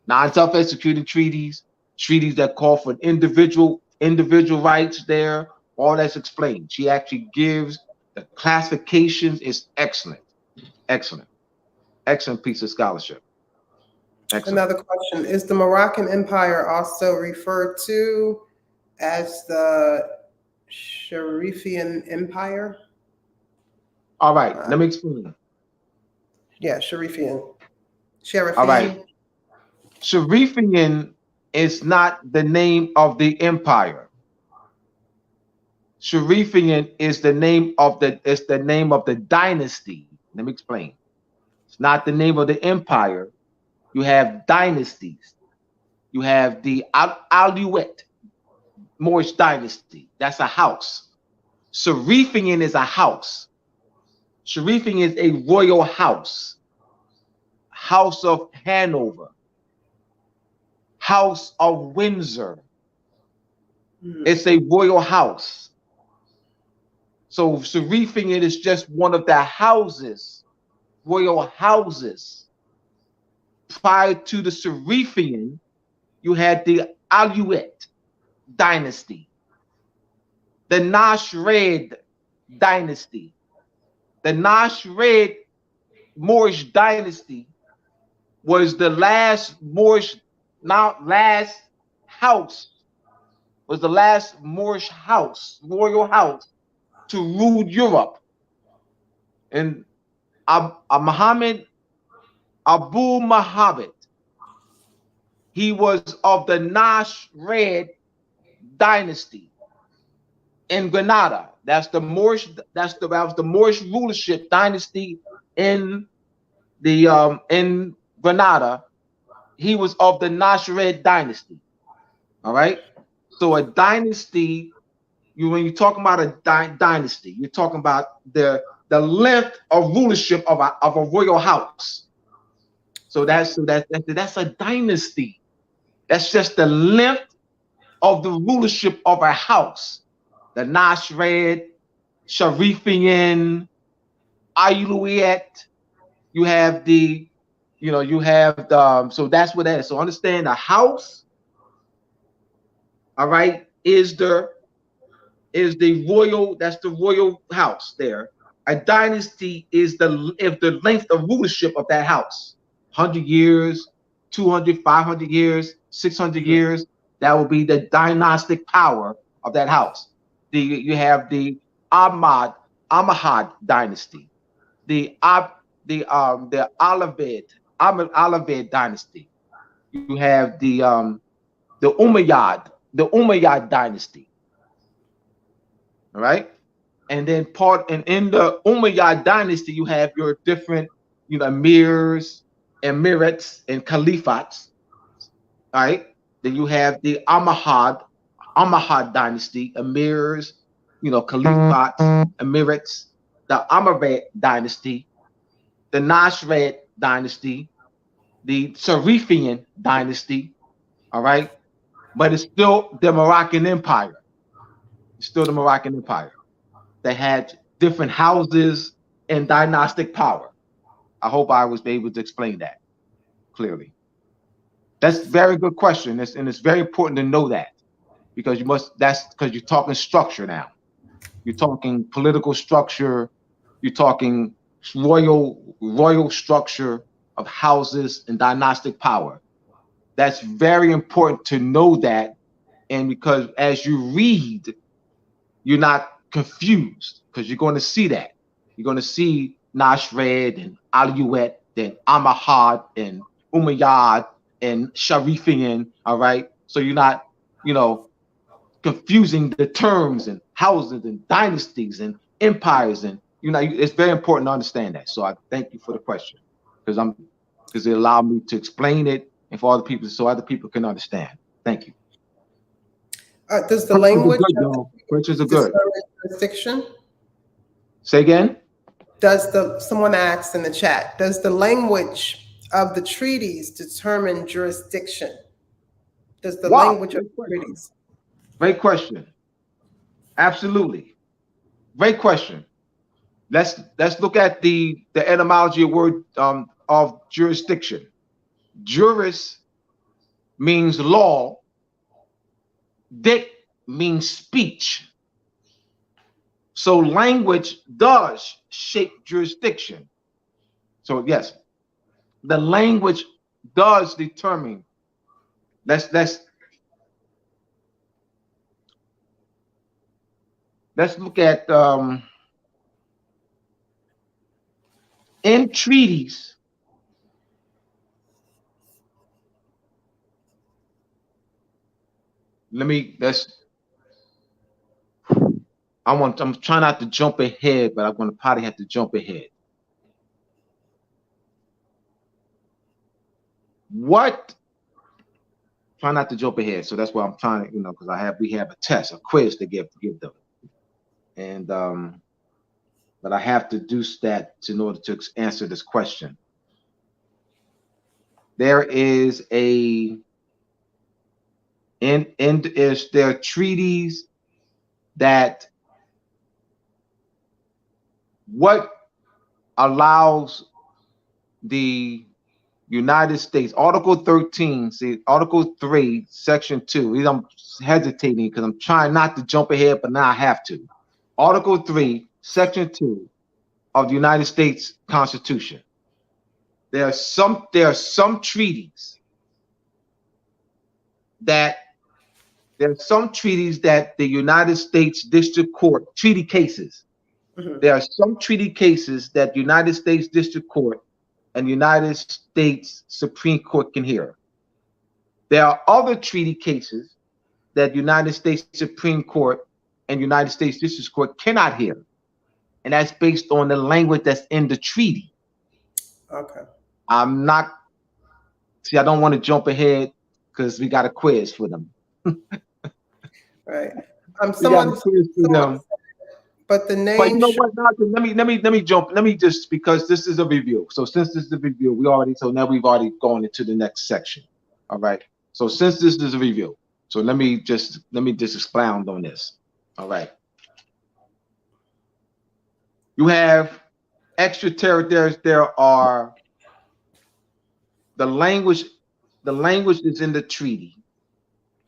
Speaker 1: non-self-executing treaties, treaties that call for individual rights there. All that's explained. She actually gives the classifications. It's excellent. Excellent piece of scholarship. Excellent.
Speaker 2: Another question. Is the Moroccan Empire also referred to as the Sharifian Empire?
Speaker 1: All right, let me explain.
Speaker 2: Yeah, Sharifian.
Speaker 1: All right. Sharifian is not the name of the empire. Sharifian is the name of the dynasty. Let me explain. It's not the name of the empire. You have dynasties. You have the Alouette Moorish dynasty. That's a house. Sharifian is a house. Sharifian is a royal house. House of Hanover. House of Windsor. It's a royal house. So Sharifian is just one of the houses royal houses. Prior to the Seraphian, you had the Alouette dynasty, the Nashred dynasty. The Nashred Moorish dynasty was the last house, was the last Moorish house, royal house to rule Europe. And Abu Muhammad, he was of the Nashred dynasty in Granada. That was the Moorish rulership dynasty in Granada. He was of the Nashred dynasty. All right. So a dynasty, when you're talking about a dynasty, you're talking about the length of rulership of a royal house. So that's a dynasty. That's just the length of the rulership of a house. The Nashred, Seraphian, Alouette. You have so that's what that is. So understand the house, all right, is the royal, that's the royal house there. A dynasty is the length of rulership of that house. 100 years, 200, 500 years, 600 years. That will be the dynastic power of that house. You have the Almohad dynasty, the Olivet dynasty. You have the Umayyad dynasty. All right, and then in the Umayyad dynasty, you have your different emirs, emirates, and caliphats. All right, then you have the Almohad dynasty, emirs, caliphats, emirates, the Amarid dynasty, the Nashred dynasty, the Seraphian dynasty. All right, but it's still the Moroccan Empire. It's still the Moroccan Empire that had different houses and dynastic power. I hope I was able to explain that clearly. That's a very good question, and it's very important to know that, because that's because you're talking structure now. You're talking political structure. You're talking royal structure of houses and dynastic power. That's very important to know that, and because as you read, you're not confused, because you're going to see that. You're going to see Nashred and Alouette and Almohad and Umayyad and Seraphian. All right, so you're not, confusing the terms and houses and dynasties and empires, and it's very important to understand that. So I thank you for the question, because it allowed me to explain it and for other people, so other people can understand. Thank you.
Speaker 2: Does the language
Speaker 1: questions are good.
Speaker 2: Jurisdiction?
Speaker 1: Say again.
Speaker 2: Someone asked in the chat, does the language of the treaties determine jurisdiction? Does the language of the treaties?
Speaker 1: Great question. Absolutely. Great question. Let's look at the etymology of word of jurisdiction. Juris means law. Dic means speech. So language does shape jurisdiction. So yes, the language does determine. Let's look at in treaties. I'm trying not to jump ahead, but I'm going to probably have to jump ahead. Try not to jump ahead. So that's why I'm trying to, because we have a test, a quiz to give them. And but I have to do that in order to answer this question. There is there are treaties that what allows the United States, Article 13, see, Article 3, Section 2. I'm hesitating because I'm trying not to jump ahead, but now I have to. Article 3, Section 2 of the United States Constitution. There are some treaties that the United States District Court, treaty cases. There are some treaty cases that the United States District Court and United States Supreme Court can hear. There are other treaty cases that United States Supreme Court and United States District Court cannot hear. And that's based on the language that's in the treaty.
Speaker 2: Okay.
Speaker 1: I don't want to jump ahead because we got a quiz for them.
Speaker 2: Right. But the name.
Speaker 1: But you know what? Let me just, because this is a review. So since this is a review, now we've already gone into the next section. All right. So since this is a review, so let me just expound on this. All right. You have extraterritorial. There are the language is in the treaty.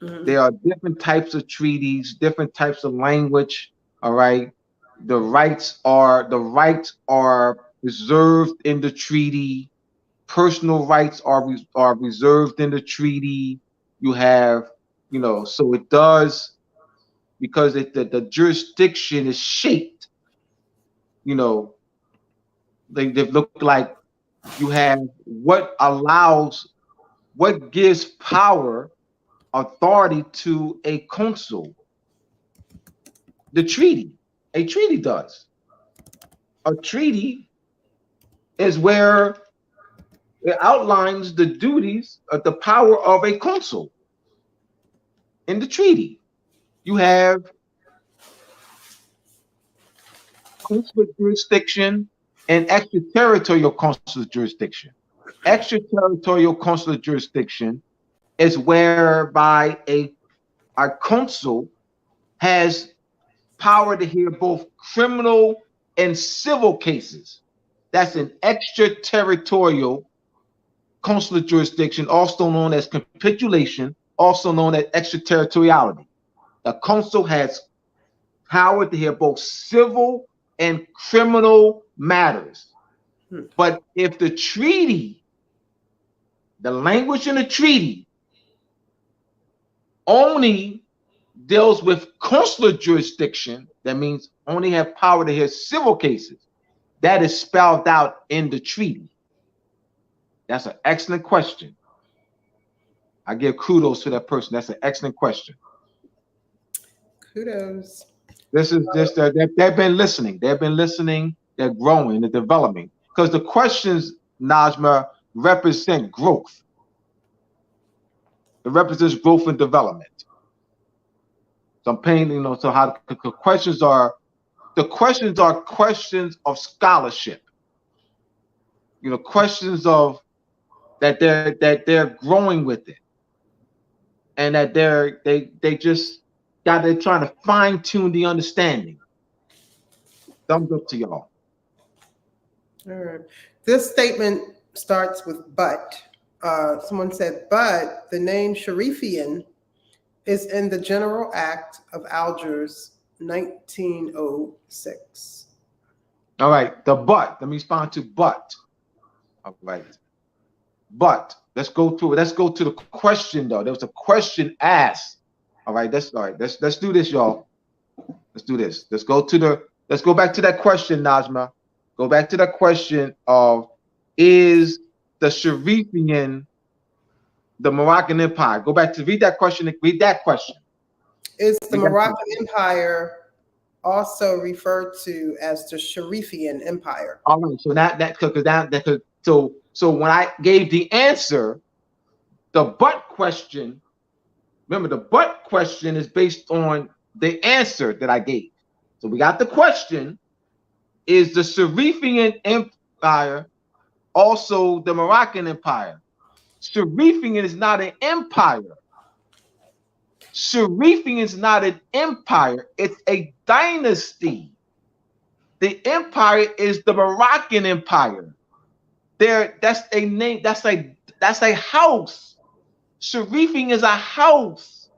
Speaker 1: There are different types of treaties, different types of language. All right. The rights are reserved in the treaty. Personal rights are reserved in the treaty. You have, so it does, because the jurisdiction is shaped. They look like you have what gives power, authority to a consul. A treaty does. A treaty is where it outlines the duties of the power of a consul. In the treaty, you have consular jurisdiction and extraterritorial consular jurisdiction. Extraterritorial consular jurisdiction is whereby a consul has power to hear both criminal and civil cases. That's an extraterritorial consular jurisdiction, also known as capitulation, also known as extraterritoriality. The consul has power to hear both civil and criminal matters. But if the language in the treaty only deals with consular jurisdiction, that means only have power to hear civil cases. That is spelled out in the treaty. That's an excellent question. I give kudos to that person. That's an excellent question.
Speaker 2: Kudos.
Speaker 1: This is just they've been listening. They've been listening. They're growing. They're developing. Because the questions, Najma, represent growth. It represents growth and development. So I'm paying, so how the questions are questions of scholarship. Questions of that they're growing with it, and that they're trying to fine tune the understanding. Thumbs up to y'all.
Speaker 2: All right. This statement starts with but. Someone said, but the name Sharifian is in the General Act of Algiers, 1906.
Speaker 1: All right, the but. Let me respond to but. All right. But let's go through it. Let's go to the question, though. There was a question asked. All right, let's do this, y'all. Let's do this. Let's go back to that question, Najma. Go back to that question of, is the Sharifian the Moroccan Empire? Go back to read that question.
Speaker 2: Is the Moroccan Empire also referred to as the Sharifian Empire?
Speaker 1: All right. So when I gave the answer, the but question, remember the but question is based on the answer that I gave. So we got the question, is the Sharifian Empire also the Moroccan Empire? Sharifian is not an empire. Sharifian is not an empire. It's a dynasty. The empire is the Moroccan Empire. That's a name. That's a house. Sharifing is a house.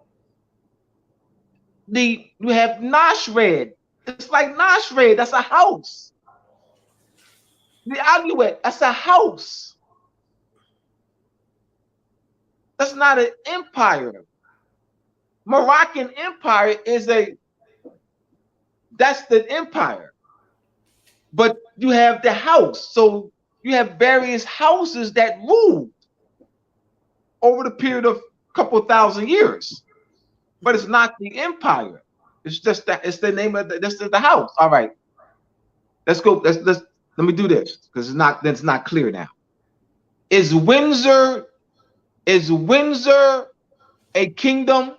Speaker 1: You have Nashred. It's like Nashred. That's a house. The Aluet. That's a house. That's not an empire. Moroccan Empire that's the empire. But you have the house. So you have various houses that ruled over the period of a couple thousand years. But it's not the empire. It's just that it's the name of this is the house. All right. Let's go. Let me do this because it's not clear now. Is Windsor a kingdom?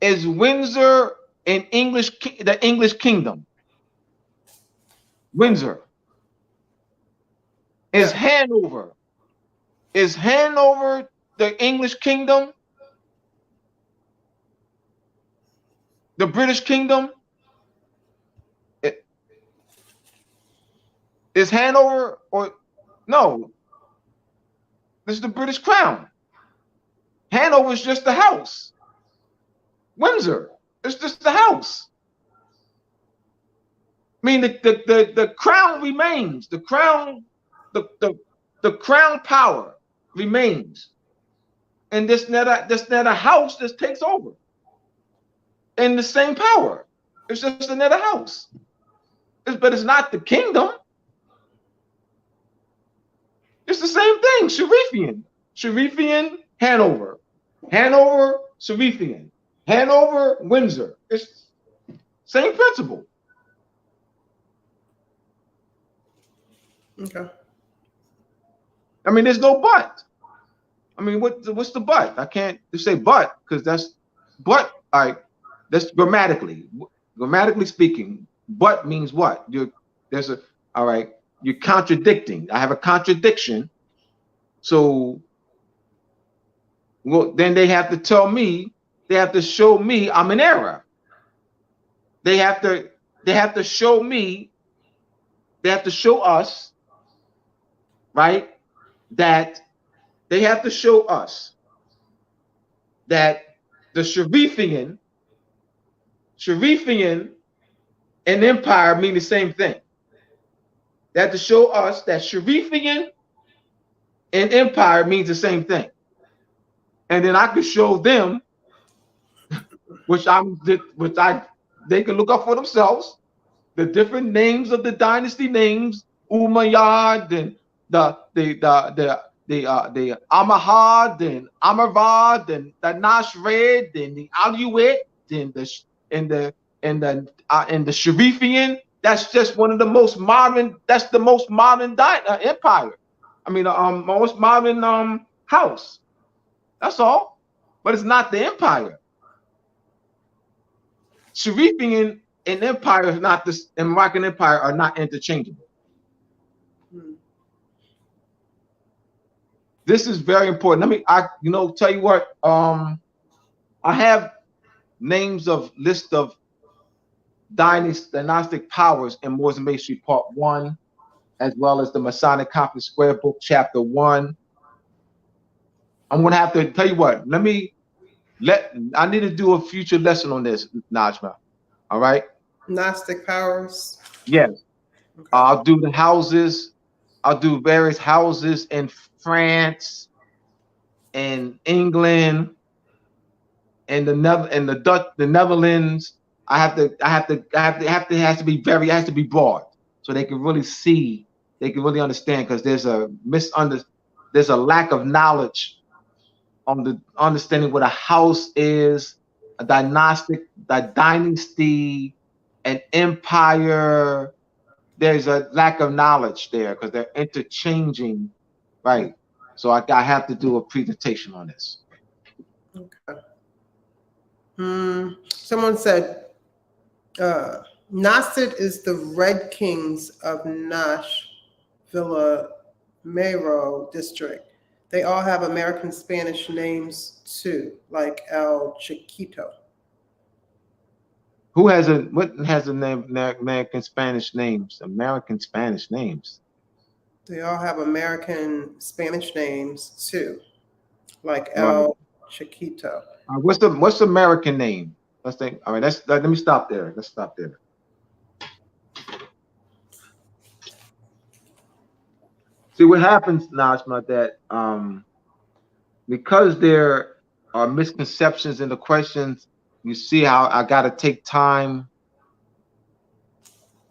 Speaker 1: Is Windsor the English kingdom? Windsor. Is Hanover the English kingdom? The British kingdom? Is Hanover or no? This is the British crown. Hanover is just the house. Windsor, it's just the house. I mean, the crown remains. The crown power remains. And this not a house that takes over. And the same power. It's just another house. But it's not the kingdom. It's the same thing. Sharifian, Hanover. Hanover, Sharifian. Hanover, Windsor. It's same principle.
Speaker 2: Okay.
Speaker 1: I mean, there's no but. I mean, what's the but? I can't just say but because that's but. All right, that's grammatically speaking. But means what? All right. You're contradicting. I have a contradiction. So, well, then they have to tell me. They have to show me I'm in error. They have to show me. They have to show us. Right? That they have to show us that the Sharifian and empire mean the same thing. They have to show us that Sharifian and empire means the same thing. And then I could show them, they can look up for themselves, the different names of the dynasty names, Umayyad and the Amahad and Amarvad and the Nashred and the Aluet and the Sharifian. That's just one of the most modern. That's the most modern empire. I mean, most modern house. That's all. But it's not the empire. Sharifian and empire is not this, and Moroccan empire are not interchangeable. This is very important. Tell you what. I have names of list of dynastic powers in Moors and Masonry Part 1, as well as the Masonic Conference Square Book, Chapter 1. I'm going to have to tell you what. I need to do a future lesson on this, Najma. All right?
Speaker 2: Gnostic powers.
Speaker 1: Yes.
Speaker 2: Okay.
Speaker 1: I'll do the houses. I'll do various houses in France and England and the Netherlands. It has to be broad so they can really see, they can really understand, because there's a lack of knowledge on the understanding what a house is, a dynasty, an empire. There's a lack of knowledge there because they're interchanging, right? So I have to do a presentation on this.
Speaker 2: Okay. Someone said, Nasrid is the Red Kings of Nash Villa Mero district. They all have American Spanish names too, like El Chiquito.
Speaker 1: What has a name? American Spanish names? American Spanish names.
Speaker 2: They all have American Spanish names too, like
Speaker 1: Right.
Speaker 2: El Chiquito.
Speaker 1: What's the American name? Let's think. All right, let me stop there. Let's stop there. See what happens, Najma, that because there are misconceptions in the questions, you see how I got to take time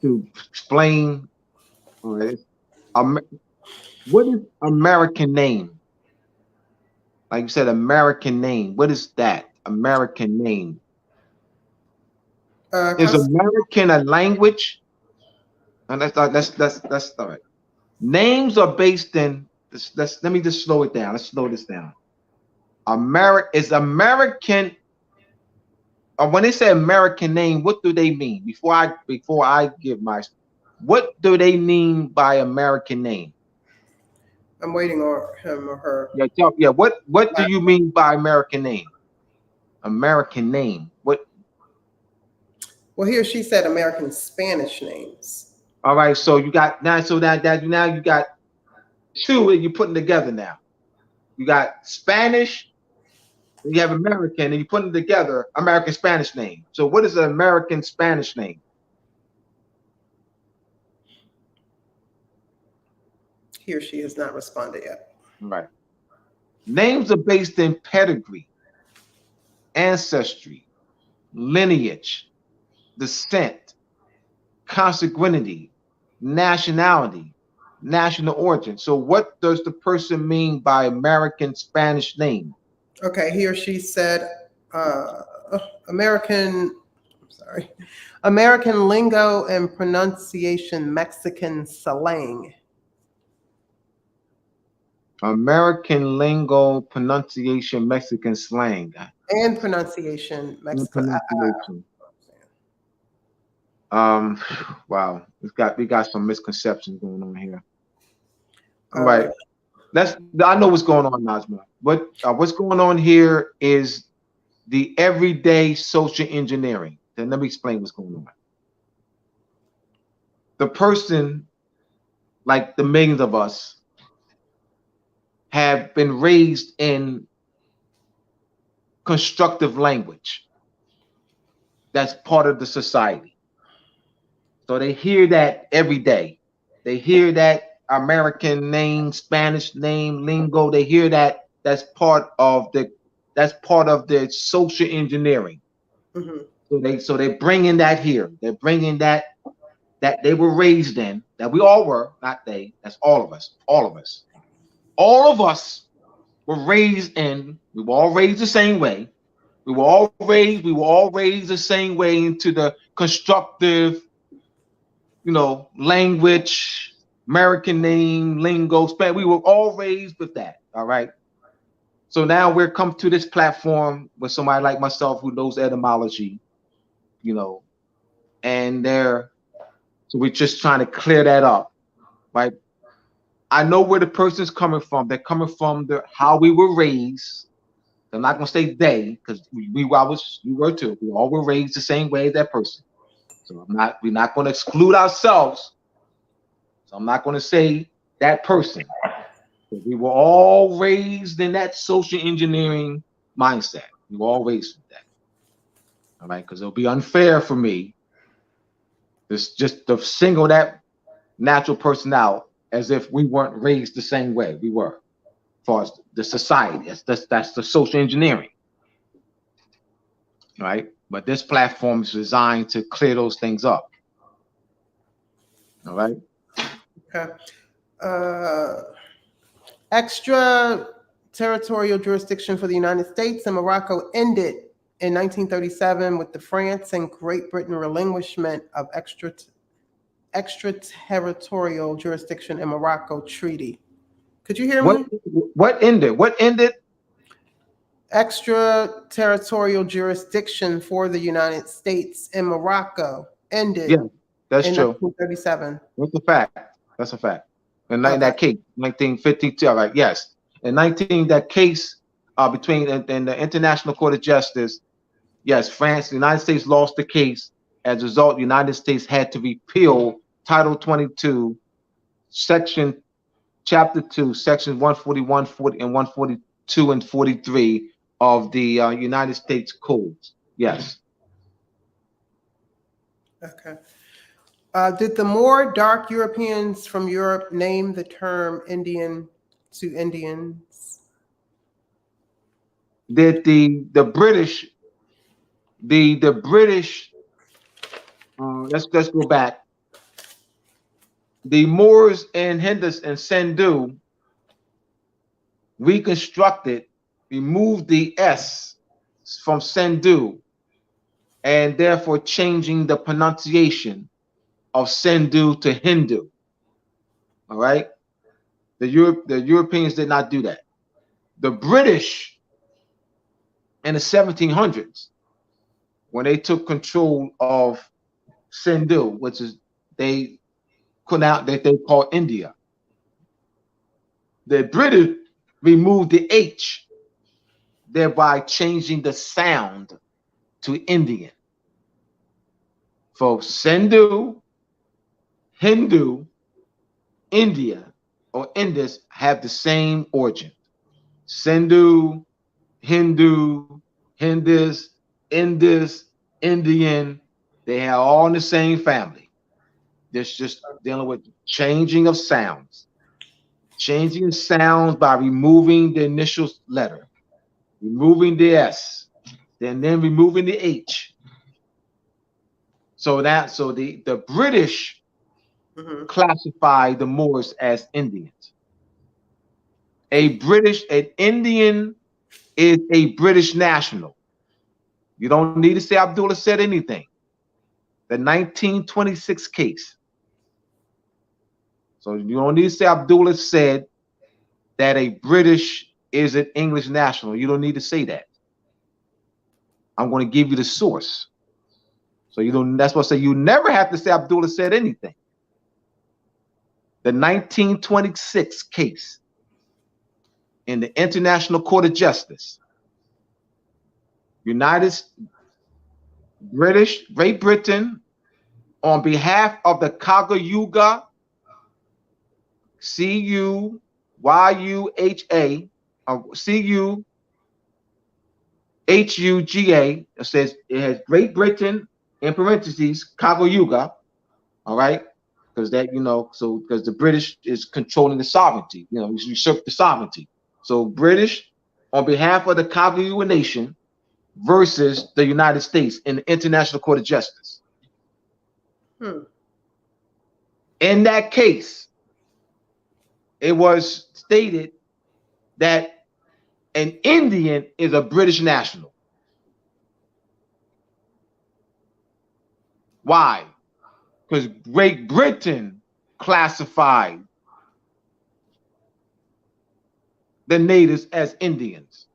Speaker 1: to explain. All right. What is American name? Like you said, American name. What is that? American name. Is American a language? And that's all right. Names are based in. Let me just slow it down. Let's slow this down. Is American. When they say American name, what do they mean? Before I give my, what do they mean by American name?
Speaker 2: I'm waiting on him or her.
Speaker 1: Yeah. What do you mean by American name? American name. What?
Speaker 2: Well, he or she said American Spanish names.
Speaker 1: All right. So you got now. So that now you got two that you're putting together now. You got Spanish. You have American, and you put them together. American Spanish name. So what is an American Spanish name?
Speaker 2: He or she has not responded yet.
Speaker 1: Right. Names are based in pedigree, ancestry, lineage, descent, consanguinity, nationality, national origin. So what does the person mean by American Spanish name?
Speaker 2: Okay, he or she said American lingo and pronunciation, Mexican slang.
Speaker 1: American lingo, pronunciation, Mexican slang.
Speaker 2: And pronunciation, Mexican.
Speaker 1: Wow, we got some misconceptions going on here. All right. I know what's going on, Najma. What's going on here is the everyday social engineering. Then let me explain what's going on. The person, like the millions of us, have been raised in constructive language. That's part of the society. So they hear that every day. They hear that American name, Spanish name, lingo. They hear that. That's part of the social engineering. Mm-hmm. So they're bringing that here. They're bringing that they were raised in, that we all were, not they. That's all of us. All of us. All of us were raised in. We were all raised the same way. We were all raised the same way into the constructive, language. American name, lingo, Spanish. We were all raised with that. All right. So now we're come to this platform with somebody like myself who knows etymology, and so we're just trying to clear that up, right? I know where the person's coming from. They're coming from how we were raised. I'm not gonna say they, because we were too. We all were raised the same way as that person. So we're not gonna exclude ourselves. So I'm not going to say that person. We were all raised in that social engineering mindset. We were all raised with that. All right, because it'll be unfair for me just to single that natural person out as if we weren't raised the same way we were, as far as the society. That's the social engineering. All right, but this platform is designed to clear those things up. All right.
Speaker 2: Okay. Extraterritorial jurisdiction for the United States and Morocco ended in 1937 with the France and Great Britain relinquishment of extraterritorial jurisdiction in Morocco treaty. Could you hear me?
Speaker 1: What ended? What ended?
Speaker 2: Extraterritorial jurisdiction for the United States and Morocco ended.
Speaker 1: Yeah, that's
Speaker 2: in
Speaker 1: true.
Speaker 2: 1937.
Speaker 1: That's a fact. That's a fact. In that case, 1952. All right. Yes. In that case between in the International Court of Justice, yes, the United States lost the case. As a result, the United States had to repeal Title 22, Section Chapter 2, Sections 141, 40, and 142 and 43 of the United States Codes. Yes.
Speaker 2: Okay. Did the more dark Europeans from Europe name the term Indian to Indians?
Speaker 1: Did the British, the British, let's go back. The Moors in Hindus and Sindhu reconstructed, removed the S from Sindhu, and therefore changing the pronunciation of Sindhu to Hindu. All right, the Europeans did not do that. The British in the 1700s, when they took control of Sindhu, which is they call India, the British removed the H, thereby changing the sound to Indian. For Sindhu, Hindu, India, or Indus have the same origin. Sindhu, Hindu, Hindus, Indus, Indian, they are all in the same family. There's just dealing with changing of sounds. Changing sounds by removing the initial letter, removing the S, then removing the H. So the British classify the Moors as Indians. An Indian is a British national. You don't need to say Abdullah said anything. The 1926 case. So you don't need to say Abdullah said that a British is an English national. You don't need to say that. I'm going to give you the source. So you don't. That's what I say. You never have to say Abdullah said anything. The 1926 case in the International Court of Justice, Great Britain, on behalf of the Cayuga, C-U-Y-U-H-A, C-U-H-U-G-A, it says it has Great Britain in parentheses, Cayuga, all right? Because because the British is controlling the sovereignty, usurp the sovereignty. So British on behalf of the Cayuga Nation versus the United States in the International Court of Justice. In that case, it was stated that an Indian is a British national. Why? Because Great Britain classified the natives as Indians.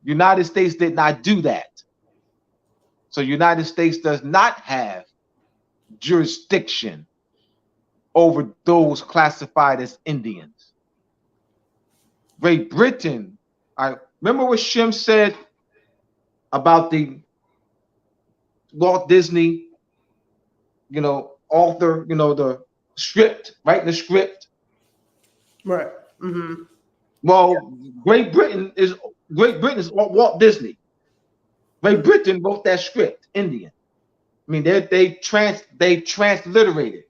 Speaker 1: United States did not do that. So United States does not have jurisdiction over those classified as Indians. Great Britain, I remember what Shem said about the Walt Disney, author, the script, writing the script.
Speaker 2: Right.
Speaker 1: Well, Great Britain is Walt Disney. Great Britain wrote that script, Indian. I mean, they transliterated.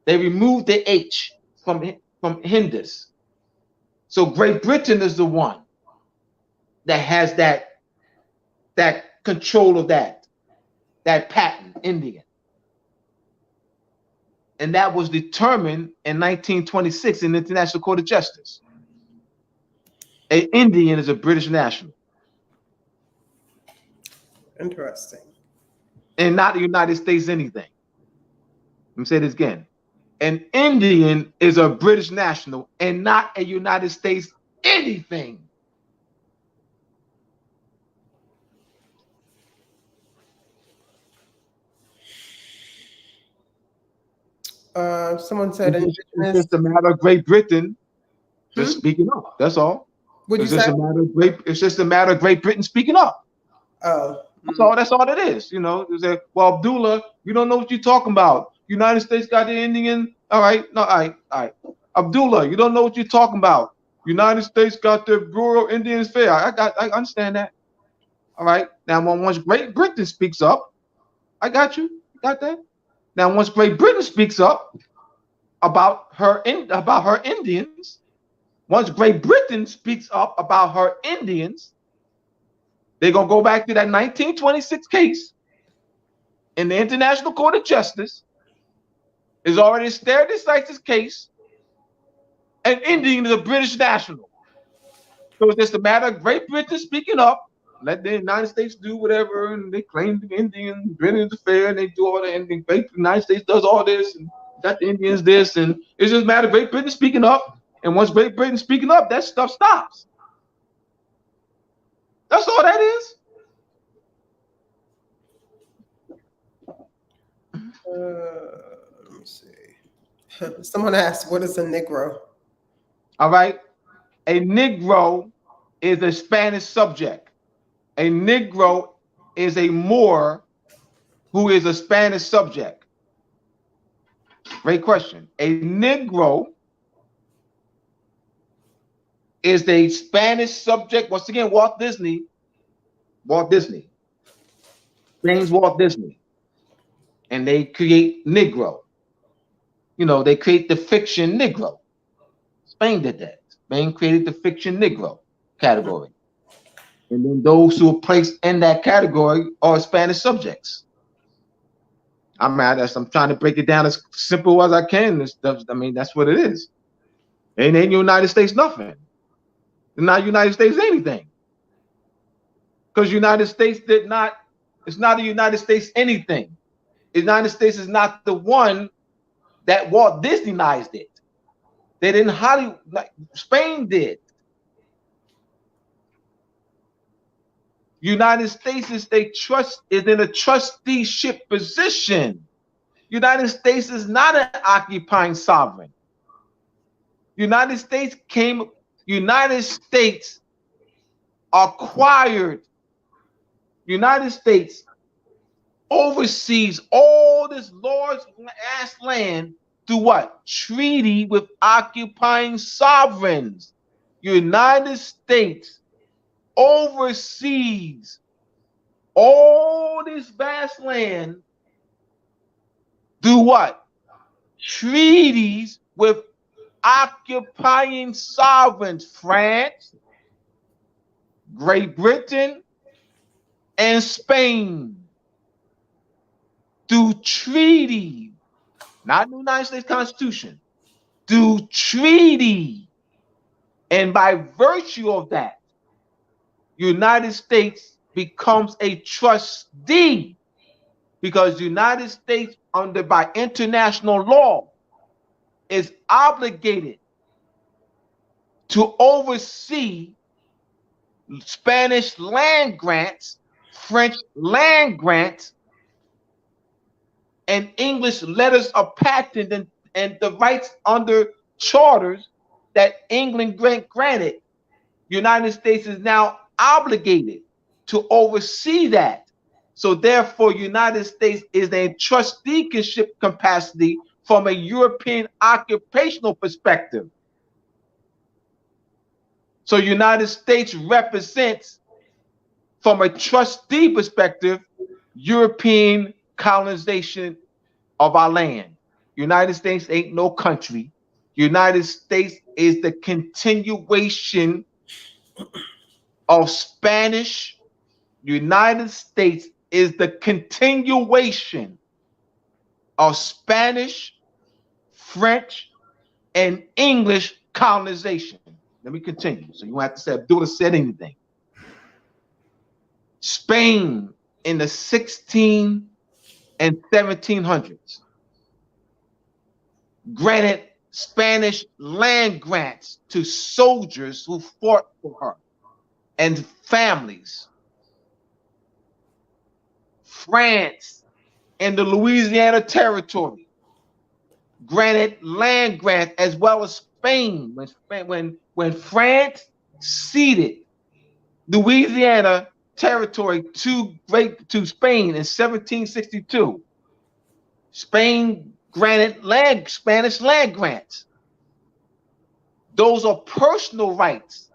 Speaker 1: They removed the H from Hindus. So Great Britain is the one that has that control of that patent, Indian. And that was determined in 1926 in the International Court of Justice. An Indian is a British national.
Speaker 2: Interesting.
Speaker 1: And not the United States anything. Let me say this again. An Indian is a British national and not a United States anything.
Speaker 2: Someone said
Speaker 1: it's just a matter of Great Britain just speaking up. That's all.
Speaker 2: It's just
Speaker 1: a matter of Great Britain speaking up.
Speaker 2: Oh.
Speaker 1: That's all it is. You say, well, Abdullah, you don't know what you're talking about. United States got the Indian All right, no, all right. Abdullah, you don't know what you're talking about. United States got their Bureau of Indian Affairs. I understand that. All right. Now, once Great Britain speaks up, I got you. Got that? Now, once Great Britain speaks up about her Indians, once Great Britain speaks up about her Indians, they're gonna go back to that 1926 case in the International Court of Justice. Is already a stare decisis case. An Indian is a British national. So it's just a matter of Great Britain speaking up, let the United States do whatever, and they claim the Indian, Britain's affair, and they do all that, and the United States does all this, and got the Indians this, and it's just a matter of Great Britain speaking up, and once Great Britain speaking up, that stuff stops. That's all that is.
Speaker 2: Let me see. Someone asked, what is a Negro?
Speaker 1: All right. A Negro is a Spanish subject. A Negro is a Moor who is a Spanish subject. Great question. A Negro is a Spanish subject. Once again, Walt Disney. Spain's Walt Disney. And they create Negro. You know, they create the fiction Negro. Spain did that. Spain created the fiction Negro category. And then those who are placed in that category are Spanish subjects. I'm trying to break it down as simple as I can. I mean, that's what it is. Ain't the United States nothing. It's not United States anything. Because United States it's not a United States anything. The United States is not the one that Walt Disneyized it. They didn't Hollywood, like Spain did. United States is in a trusteeship position. United States is not an occupying sovereign. United States acquired. United States oversees all this large ass land through what? Treaty with occupying sovereigns. United States oversees all this vast land through what? Treaties with occupying sovereigns. France, Great Britain, and Spain. Through treaty, not the United States Constitution, through treaty. And by virtue of that, United States becomes a trustee, because the United States, by international law, is obligated to oversee Spanish land grants, French land grants, and English letters of patent and the rights under charters that England granted. United States is now obligated to oversee that. So therefore, United States is a trusteeship capacity from a European occupational perspective. So United States represents, from a trustee perspective, European colonization of our land. United States ain't no country. United States is the continuation of Spanish. United States is the continuation of Spanish, French, and English colonization. Let me continue. So you don't have to say Abdullah said anything. Spain in the 16 and 1700s granted Spanish land grants to soldiers who fought for her and families. France and the Louisiana Territory granted land grants, as well as Spain. When France ceded Louisiana Territory to Spain in 1762, Spain granted Spanish land grants. Those are personal rights.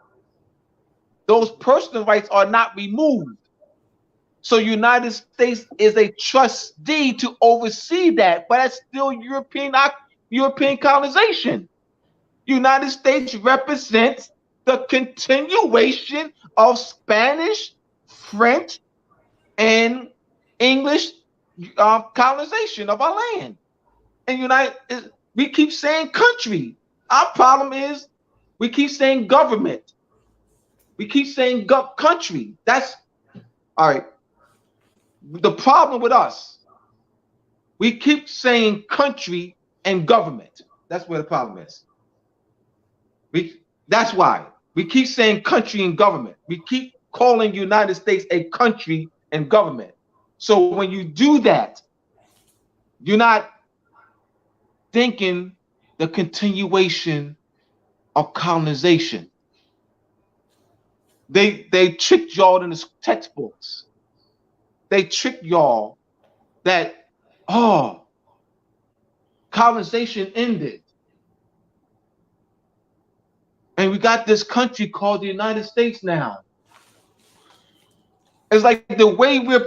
Speaker 1: Those personal rights are not removed. So United States is a trustee to oversee that, but that's still European colonization. United States represents the continuation of Spanish, French, and English colonization of our land. And we keep saying country. Our problem is we keep saying government. We keep saying country. That's all right. The problem with us, we keep saying country and government. That's where the problem is. That's why we keep saying country and government. We keep calling United States a country and government. So when you do that, you're not thinking the continuation of colonization. They tricked y'all in the textbooks. They tricked y'all that, colonization ended. And we got this country called the United States now. It's like the way we're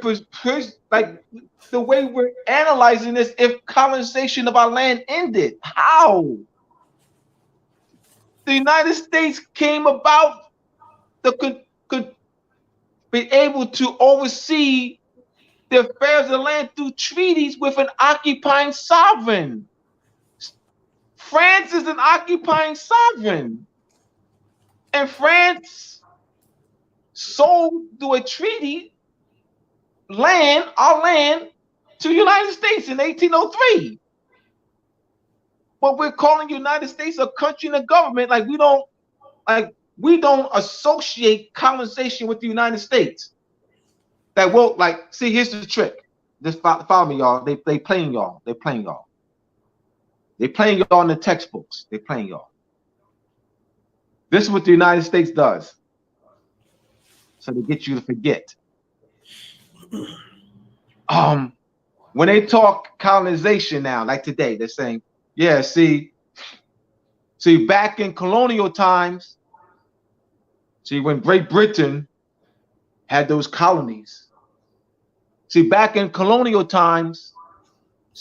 Speaker 1: analyzing this, if colonization of our land ended. How? The United States came about could be able to oversee the affairs of the land through treaties with an occupying sovereign. France is an occupying sovereign. And France sold through a treaty our land to the United States in 1803. But we're calling United States a country and a government like we don't associate colonization with the United States. See, here's the trick. Just follow me, y'all. They playing y'all. They're playing y'all. They're playing y'all in the textbooks. They're playing y'all. This is what the United States does. So to get you to forget. When they talk colonization now, like today, they're saying, yeah, see, back in colonial times, when Great Britain had those colonies. Back in colonial times,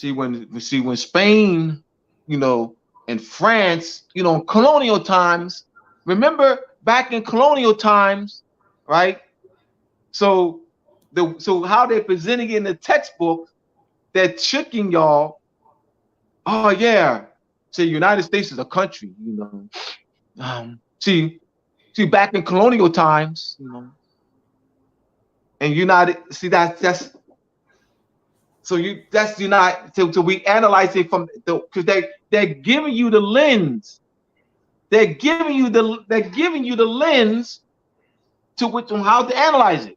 Speaker 1: when Spain, and France, in colonial times, remember back in colonial times, right? So how they're presenting it in the textbook, they're tricking y'all. Oh yeah, United States is a country, back in colonial times, and so we analyze it because they're giving you the lens. They're giving you the lens on how to analyze it.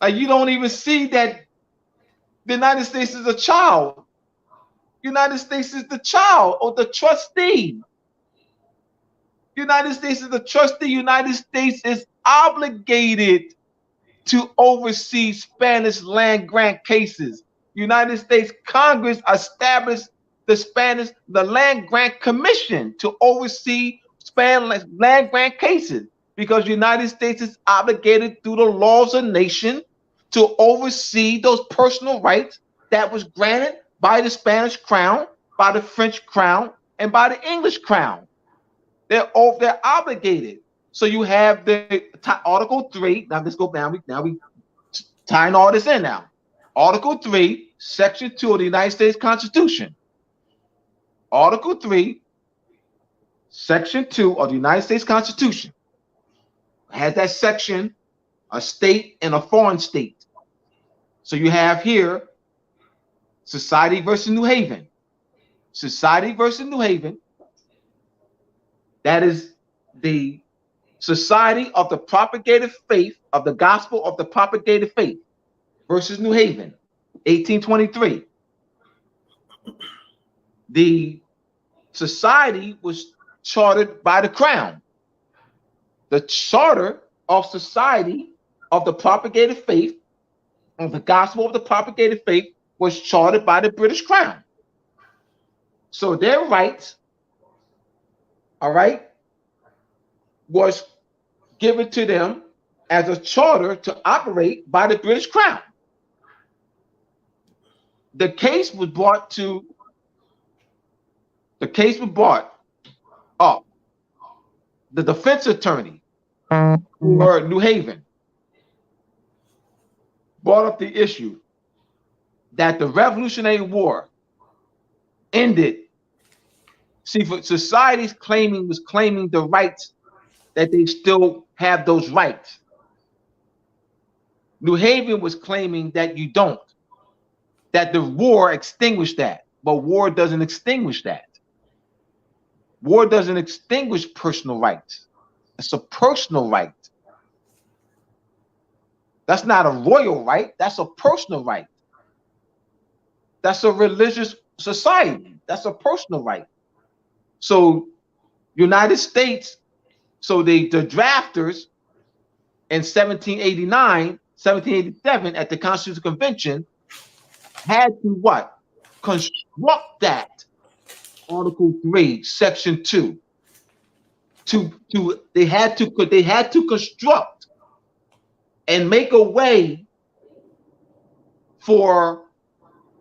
Speaker 1: Like you don't even see that the United States is a child. United States is the child or the trustee. United States is the trustee. United States is obligated to oversee Spanish land grant cases. United States Congress established the Land Grant Commission to oversee Spanish land grant cases because United States is obligated through the laws of nation to oversee those personal rights that was granted by the Spanish crown, by the French crown, and by the English crown. They're obligated. So you have the Article 3. Now let's go down. Now we tying all this in now. Article 3, Section 2 of the United States Constitution. Article 3, Section 2 of the United States Constitution has that section, a state and a foreign state. So you have here Society versus New Haven. Society versus New Haven. That is the Society of the Propagated Faith of the Gospel of the Propagated Faith versus New Haven, 1823. The society was chartered by the Crown. The Charter of Society of the Propagated Faith of the gospel of the propagated faith was chartered by the British Crown. So their rights, all right, was given to them as a charter to operate by the British Crown. The case was brought up. The defense attorney for New Haven brought up the issue that the Revolutionary War ended. See, for societies was claiming the rights, that they still have those rights. New Haven was claiming that you don't, that the war extinguished that, but war doesn't extinguish that. War doesn't extinguish personal rights. It's a personal right. That's not a royal right. That's a personal right. That's a religious society. That's a personal right. So United States, so the drafters in 1789, 1787 at the Constitutional Convention had to what? Construct that Article 3, Section 2. They had to construct and make a way for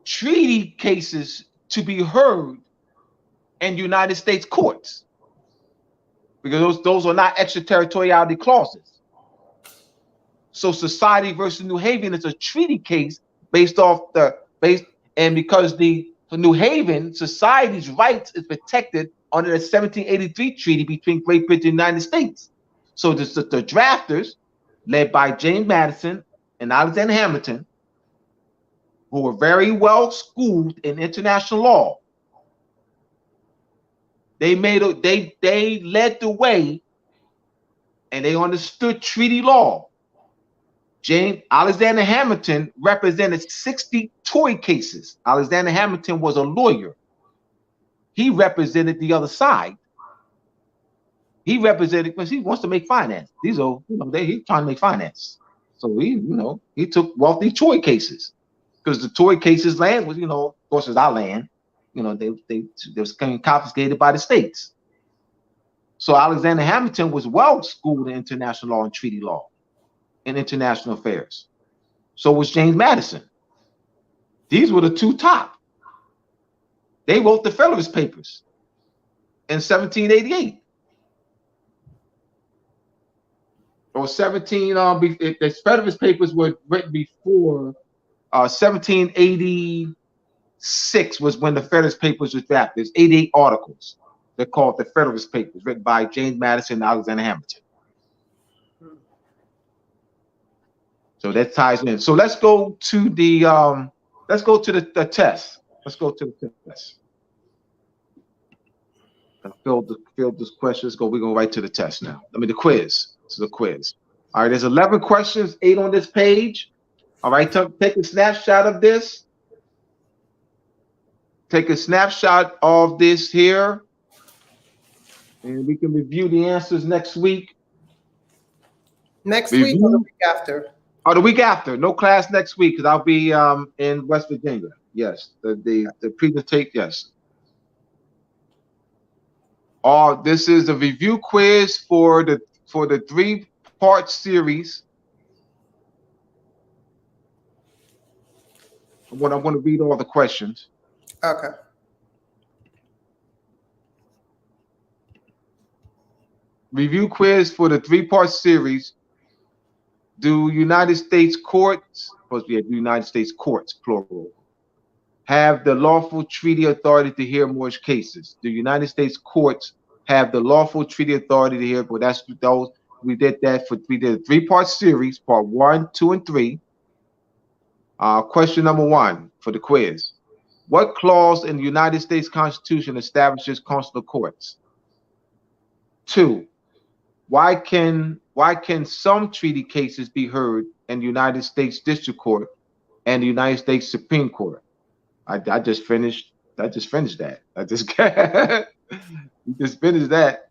Speaker 1: treaty cases to be heard in United States courts, because those are not extraterritoriality clauses. So Society versus New Haven is a treaty case and because the New Haven Society's rights is protected under the 1783 treaty between Great Britain and the United States. So the drafters, led by James Madison and Alexander Hamilton, who were very well schooled in international law, they led the way, and they understood treaty law. Alexander Hamilton represented 60 toy cases. Alexander Hamilton was a lawyer. He represented the other side. He represented, because he wants to make finance. These are, he's trying to make finance. So he took wealthy toy cases, because the toy cases land was, of course, it's our land. They was confiscated by the states. So Alexander Hamilton was well schooled in international law and treaty law and international affairs. So was James Madison. These were the two top. They wrote the Federalist Papers in 1788. Or the Federalist Papers were written before 1786 was when the Federalist Papers was drafted. There's 88 articles. They're called the Federalist Papers, written by James Madison and Alexander Hamilton. So that ties in. So let's go to the test. Let's go to the test. I filled this question. We're going right to the test now. The quiz. This is a quiz. All right, there's 11 questions, 8 on this page. All right, take a snapshot of this. Take a snapshot of this here. And we can review the answers next week.
Speaker 2: Next week or the week after?
Speaker 1: Oh, the week after. No class next week, because I'll be in West Virginia. Yes, the presentation. Yes. This is a review quiz for the 3-part series. I'm going to read all the questions.
Speaker 2: Okay.
Speaker 1: Review quiz for the 3-part series. Do United States courts, supposed to be United States courts, plural, have the lawful treaty authority to hear mortgage cases? Do United States courts have the lawful treaty authority to hear? But that's those. We did that we did a 3-part series, part 1, 2, and 3. Question number 1 for the quiz. What clause in the United States Constitution establishes consular courts? 2. Why can some treaty cases be heard in the United States District Court and the United States Supreme Court? I just finished that. I just finished that.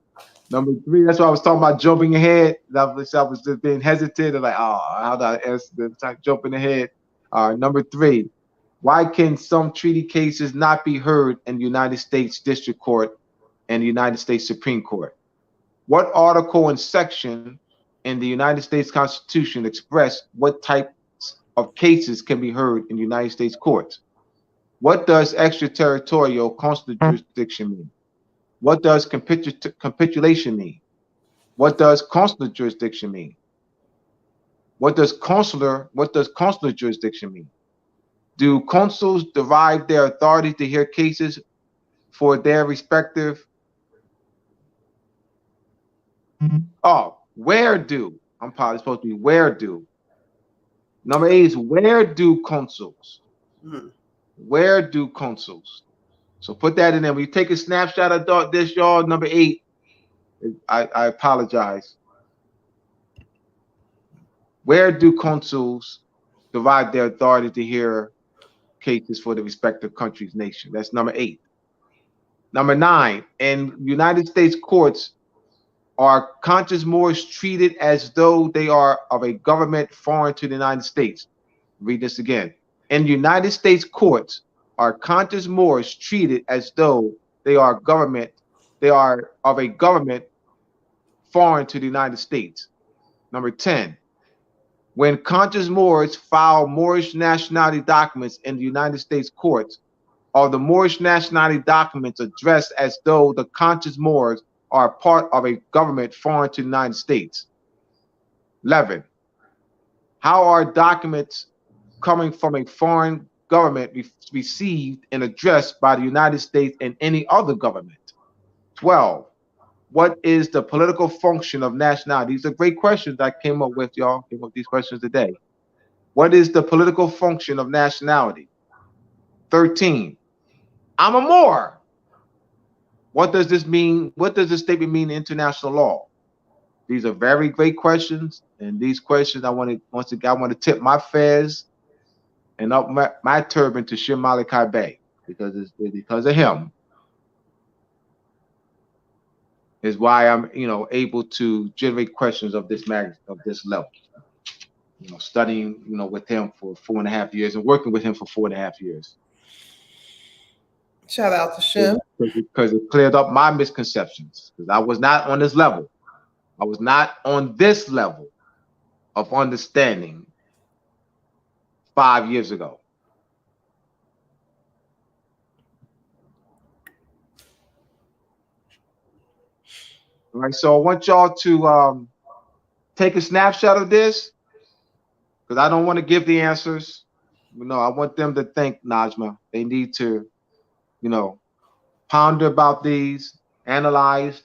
Speaker 1: Number 3, that's why I was talking about jumping ahead. I was just being hesitant and like, how do I answer the jumping ahead? Number 3, why can some treaty cases not be heard in the United States District Court and the United States Supreme Court? What article and section in the United States Constitution express what types of cases can be heard in the United States courts? What does extraterritorial consular jurisdiction mean? What does capitulation mean? What does consular jurisdiction mean? What does consular jurisdiction mean? Do consuls derive their authority to hear cases for their respective? Oh, where do? I'm probably supposed to be where do. Number 8 is where do consuls? Where do consuls? So put that in there. When you take a snapshot of this, y'all, number 8, I apologize. Where do consuls derive their authority to hear cases for the respective country's nation? That's number 8. Number 9, in United States courts, are conscious Moors treated as though they are of a government foreign to the United States? Read this again. In United States courts, are conscious Moors treated as though they are of a government foreign to the United States? Number 10, when conscious Moors file Moorish nationality documents in the United States courts, are the Moorish nationality documents addressed as though the conscious Moors are part of a government foreign to the United States? 11, how are documents coming from a foreign government received and addressed by the United States and any other government? 12, what is the political function of nationality? These are great questions I came up with, y'all. Came up with these questions today. What is the political function of nationality? 13, I'm a Moor. What does this mean? What does this statement mean in international law? These are very great questions, and these questions I want to tip my fez and up my turban to Shem Malachi Bey, because of him is why I'm able to generate questions of this level. Studying with him for 4.5 years and working with him for 4.5 years.
Speaker 2: Shout out to Shem.
Speaker 1: Because it cleared up my misconceptions. Because I was not on this level. I was not on this level of understanding 5 years ago. All right, so I want y'all to take a snapshot of this, because I don't want to give the answers. I want them to think, Najma. They need to ponder about these, analyze,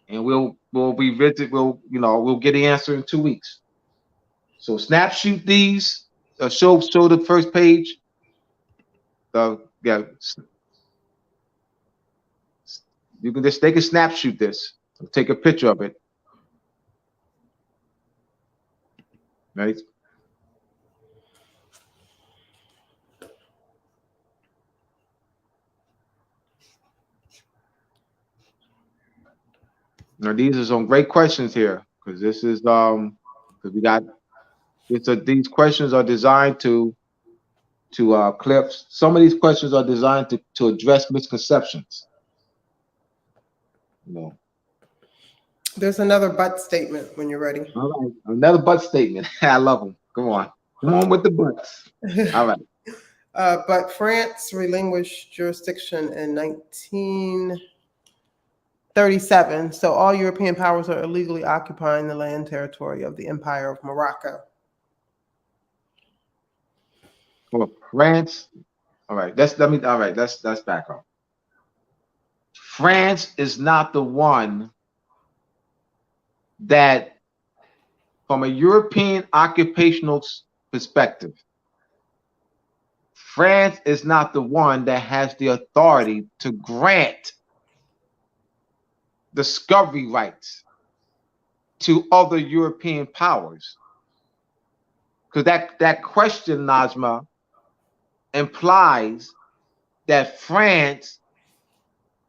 Speaker 1: and we'll revisit. We'll get the answer in 2 weeks. So snapshot these. Show the first page. Yeah, you can just take a snapshot this. Take a picture of it. Right. Now these are some great questions here, because this is because we got these questions are designed to clear. Some of these questions are designed to address misconceptions.
Speaker 2: There's another but statement when you're ready.
Speaker 1: All right, another but statement. I love them. Come on with the buts. All right.
Speaker 2: But France relinquished jurisdiction in 1937, so all European powers are illegally occupying the land territory of the Empire of Morocco.
Speaker 1: Well, France. All right. Let's back up. France is not the one that, from a European occupational perspective, France is not the one that has the authority to grant discovery rights to other European powers. Because that question, Najma, implies that France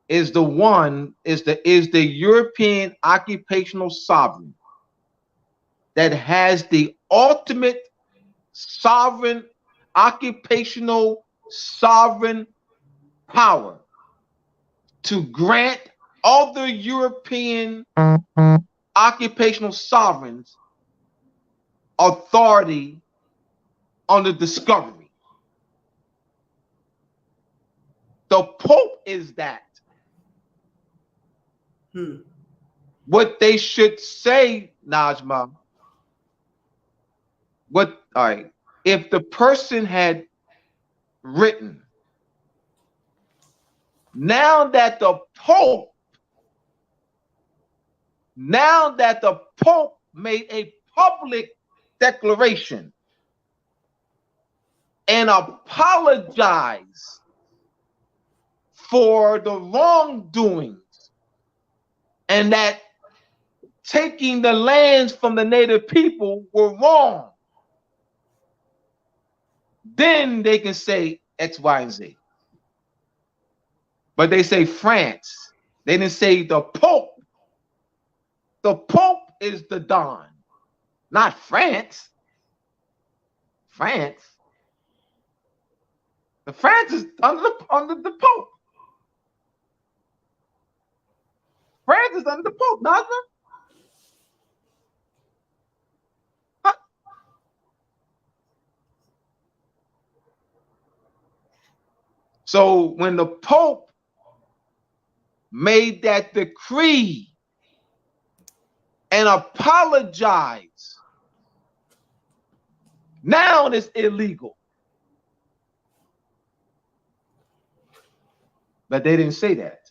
Speaker 1: is the European occupational sovereign that has the ultimate sovereign, occupational sovereign power to grant other European occupational sovereigns authority on the discovery. The Pope is that. What they should say, Najma, all right, if the person had written, now that the Pope made a public declaration and apologized for the wrongdoings and that taking the lands from the native people were wrong, then they can say X, Y, and Z. But they say France. They didn't say the Pope. The Pope is the Don, not France. France. The France is under the Pope. France is under the Pope, Nazma. Huh? So when the Pope made that decree and apologized, now it's illegal. But they didn't say that.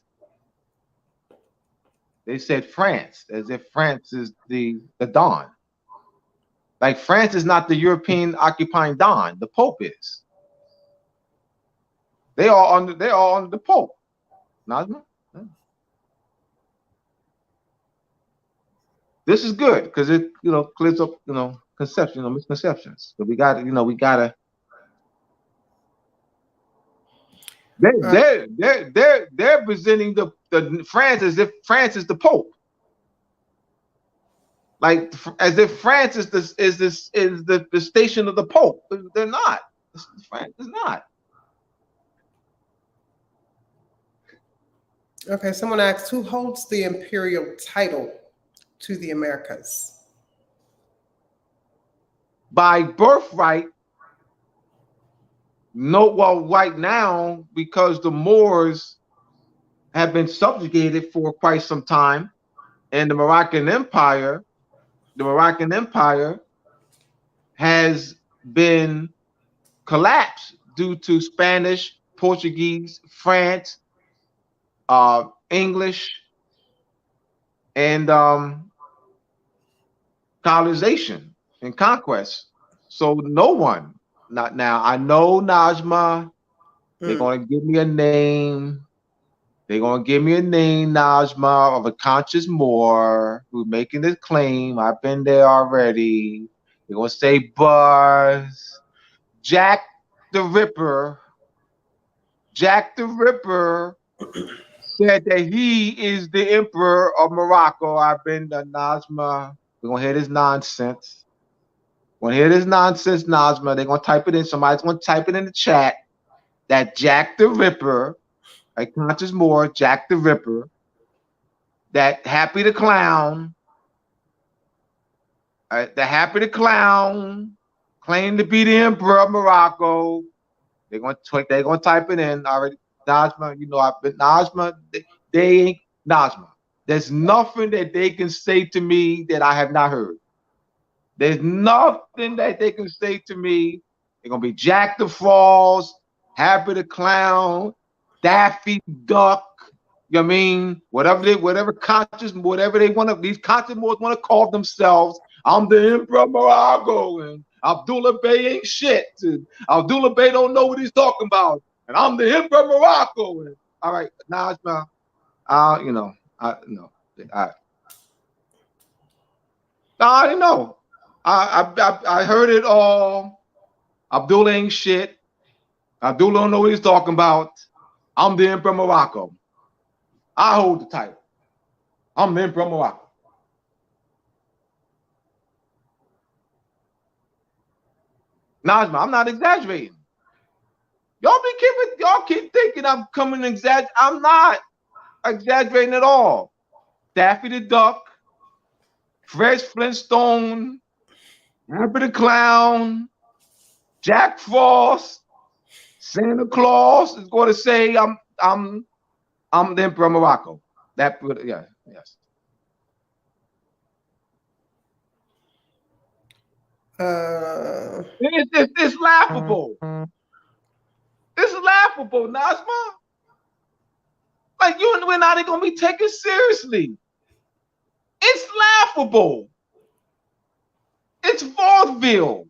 Speaker 1: They said France, as if France is the Don. Like France is not the European occupying Don. The Pope is. They are under the Pope. Nazma? This is good because it clears up misconceptions. So we got they're presenting the France as if France is the Pope, like as if France is the station of the Pope. They're not. France is not.
Speaker 2: Okay, someone asked, who holds the imperial title to the Americas?
Speaker 1: By birthright. No, well, right now, because the Moors have been subjugated for quite some time, and the Moroccan Empire has been collapsed due to Spanish, Portuguese, France, English, and colonization and conquest. So no one. Not now. I know, Najma. They're gonna give me a name. They're gonna give me a name, Najma, of a conscious Moor who's making this claim. I've been there already. They're gonna say Buzz, Jack the Ripper. Jack the Ripper said that he is the emperor of Morocco. I've been to Najma. We're gonna hear this nonsense. When hear this nonsense, Najma, they're gonna type it in. Somebody's gonna type it in the chat that Jack the Ripper, like conscious Moore, Jack the Ripper, that Happy the Clown, the Happy the Clown, claimed to be the emperor of Morocco. They're gonna type it in already. Najma, I've been Najma. They ain't Najma. There's nothing that they can say to me that I have not heard. There's nothing that they can say to me. They're gonna be Jack the Frost, Happy the Clown, Daffy Duck. You know what I mean? Whatever they want to, these conscious Moors want to call themselves. I'm the Emperor of Morocco, and Abdullah Bey ain't shit. And Abdullah Bey don't know what he's talking about, and I'm the Emperor of Morocco. And, all right, Najma, I already know. I heard it all. Abdullah ain't shit. Abdullah don't know what he's talking about. I'm the Emperor of Morocco. I hold the title. I'm the Emperor of Morocco. Najma, I'm not exaggerating. Y'all keep thinking I'm coming exaggerate. I'm not exaggerating at all. Daffy the Duck, Fred Flintstone, Hamper the Clown, Jack Frost, Santa Claus is going to say I'm the Emperor of Morocco. Yes. It's laughable. It's laughable, Nazma. Like we're not even gonna be taken seriously. It's laughable. It's vaudeville.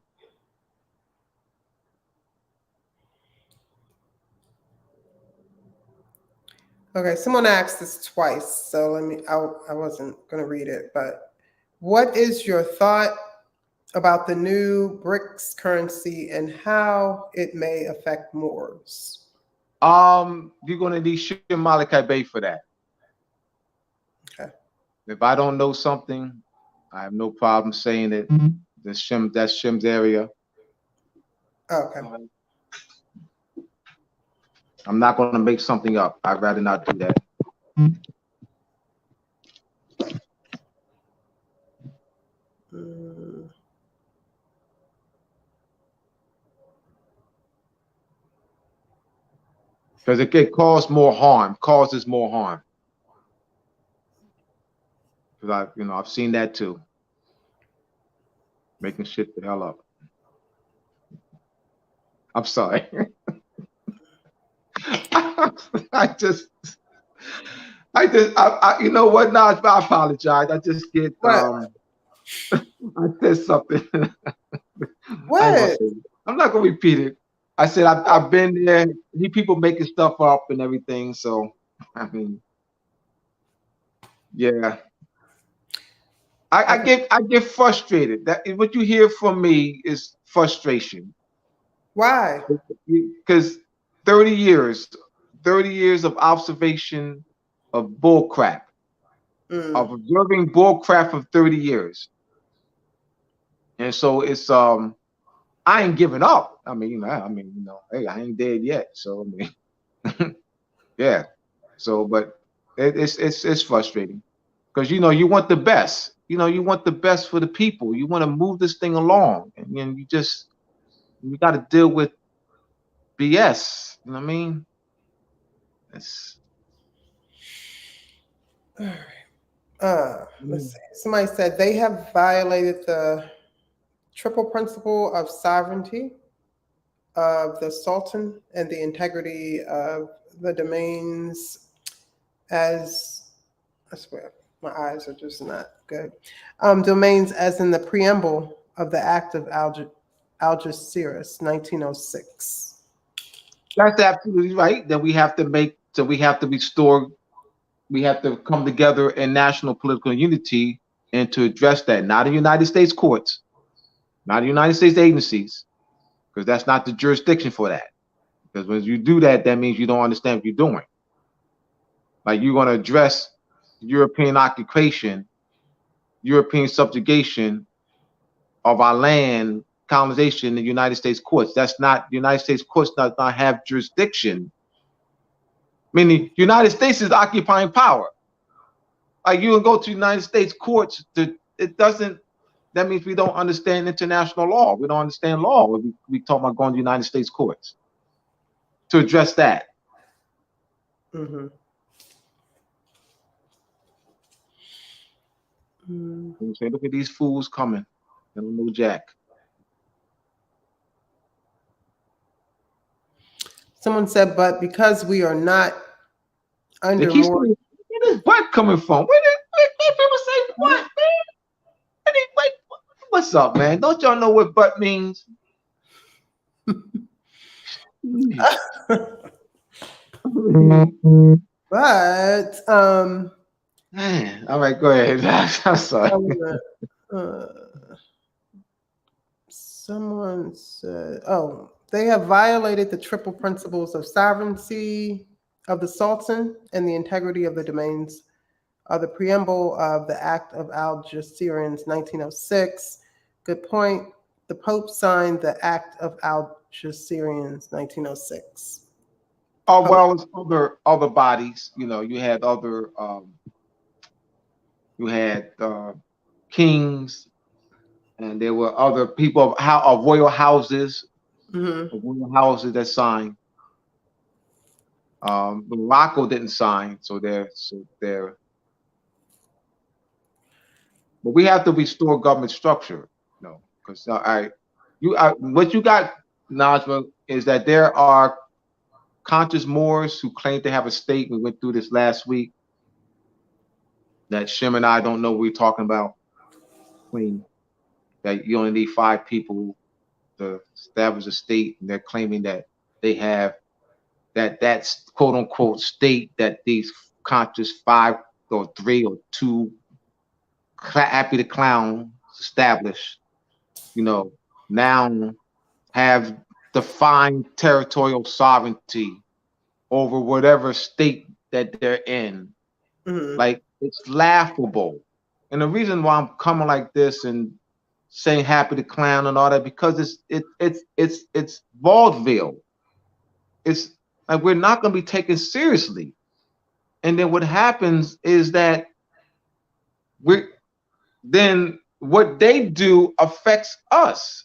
Speaker 2: Okay, someone asked this twice, so I wasn't going to read it, but what is your thought about the new BRICS currency and how it may affect Moors?
Speaker 1: You're going to need Shem Malachi Bay for that.
Speaker 2: Okay.
Speaker 1: If I don't know something, I have no problem saying it. That's Shem's area.
Speaker 2: Okay.
Speaker 1: I'm not going to make something up. I'd rather not do that. Because it could cause more harm, causes more harm. Because I've seen that too. Making shit the hell up. I'm sorry. You know what? No, I apologize. I just get I said something.
Speaker 2: What?
Speaker 1: I'm not gonna repeat it. I said I've been there. People making stuff up and everything. So I mean, yeah. I get frustrated. That what you hear from me is frustration.
Speaker 2: Why?
Speaker 1: Because 30 years of observation of bull crap, of observing bull crap for 30 years. And so it's I ain't giving up. I mean, hey, I ain't dead yet. So I mean, yeah. So, but it's frustrating because you want the best. You want the best for the people. You want to move this thing along, and you got to deal with BS. You know what I mean? It's
Speaker 2: all right. Let's see. Somebody said they have violated the triple principle of sovereignty of the Sultan and the integrity of the domains as, I swear, my eyes are just not good. Domains as in the preamble of the Act of Algeciras, 1906.
Speaker 1: That's absolutely right. That we have to restore, we have to come together in national political unity and to address that. Not in United States courts, not in United States agencies, because that's not the jurisdiction for that. Because when you do that, that means you don't understand what you're doing. Like you're going to address European occupation, European subjugation of our land, colonization in the United States courts. That's not, the United States courts does not have jurisdiction. Meaning, United States is occupying power. Like you can go to United States courts, that means we don't understand international law. We don't understand law when we talk about going to United States courts to address that.
Speaker 2: Mm-hmm.
Speaker 1: You say, look at these fools coming. They don't know Jack.
Speaker 2: Someone said, but because we are not under more.
Speaker 1: Where this butt coming from? Where people say what, man? What's up, man? Don't y'all know what butt means?
Speaker 2: But
Speaker 1: man, all right, go ahead. I'm sorry.
Speaker 2: Someone said, they have violated the triple principles of sovereignty of the Sultan and the integrity of the domains of the preamble of the Act of Algeciras, 1906. Good point. the Pope signed the Act of Algeciras, 1906.
Speaker 1: Oh, well, it's other bodies. You know, you had other kings, and there were other people of royal houses, that signed. Morocco didn't sign, so they're. But we have to restore government structure, because what you got, Najma, is that there are conscious Moors who claim to have a state. We went through this last week. That Shem and I don't know what we're talking about. That you only need 5 people to establish a state, and they're claiming that they have that's quote unquote state that these conscious 5 or 3 or 2 happy to clown established, now have defined territorial sovereignty over whatever state that they're in. Like, it's laughable. And the reason why I'm coming like this and saying happy to clown and all that, because it's vaudeville. It's like, we're not going to be taken seriously. And then what happens is that then what they do affects us.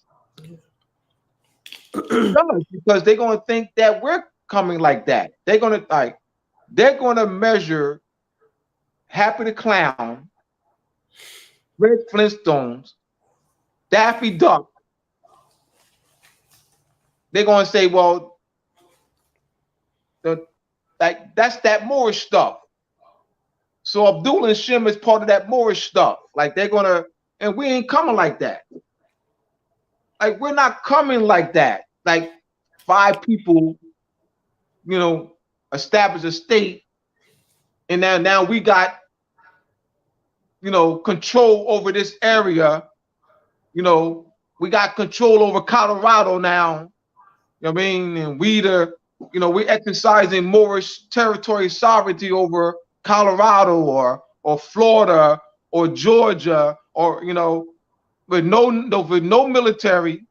Speaker 1: Because they're going to think that we're coming like that. They're going to measure Happy the Clown, Red Flintstones, Daffy Duck. They're going to say, well, that's that Moorish stuff. So Abdullah and Shem is part of that Moorish stuff. Like, they're going to, and we ain't coming like that. Like, we're not coming like that. Like, 5 people, establish a state, and now we got, control over this area. We got control over Colorado now. You know what I mean? And we're exercising Moorish territory sovereignty over Colorado or Florida or Georgia, or with no military.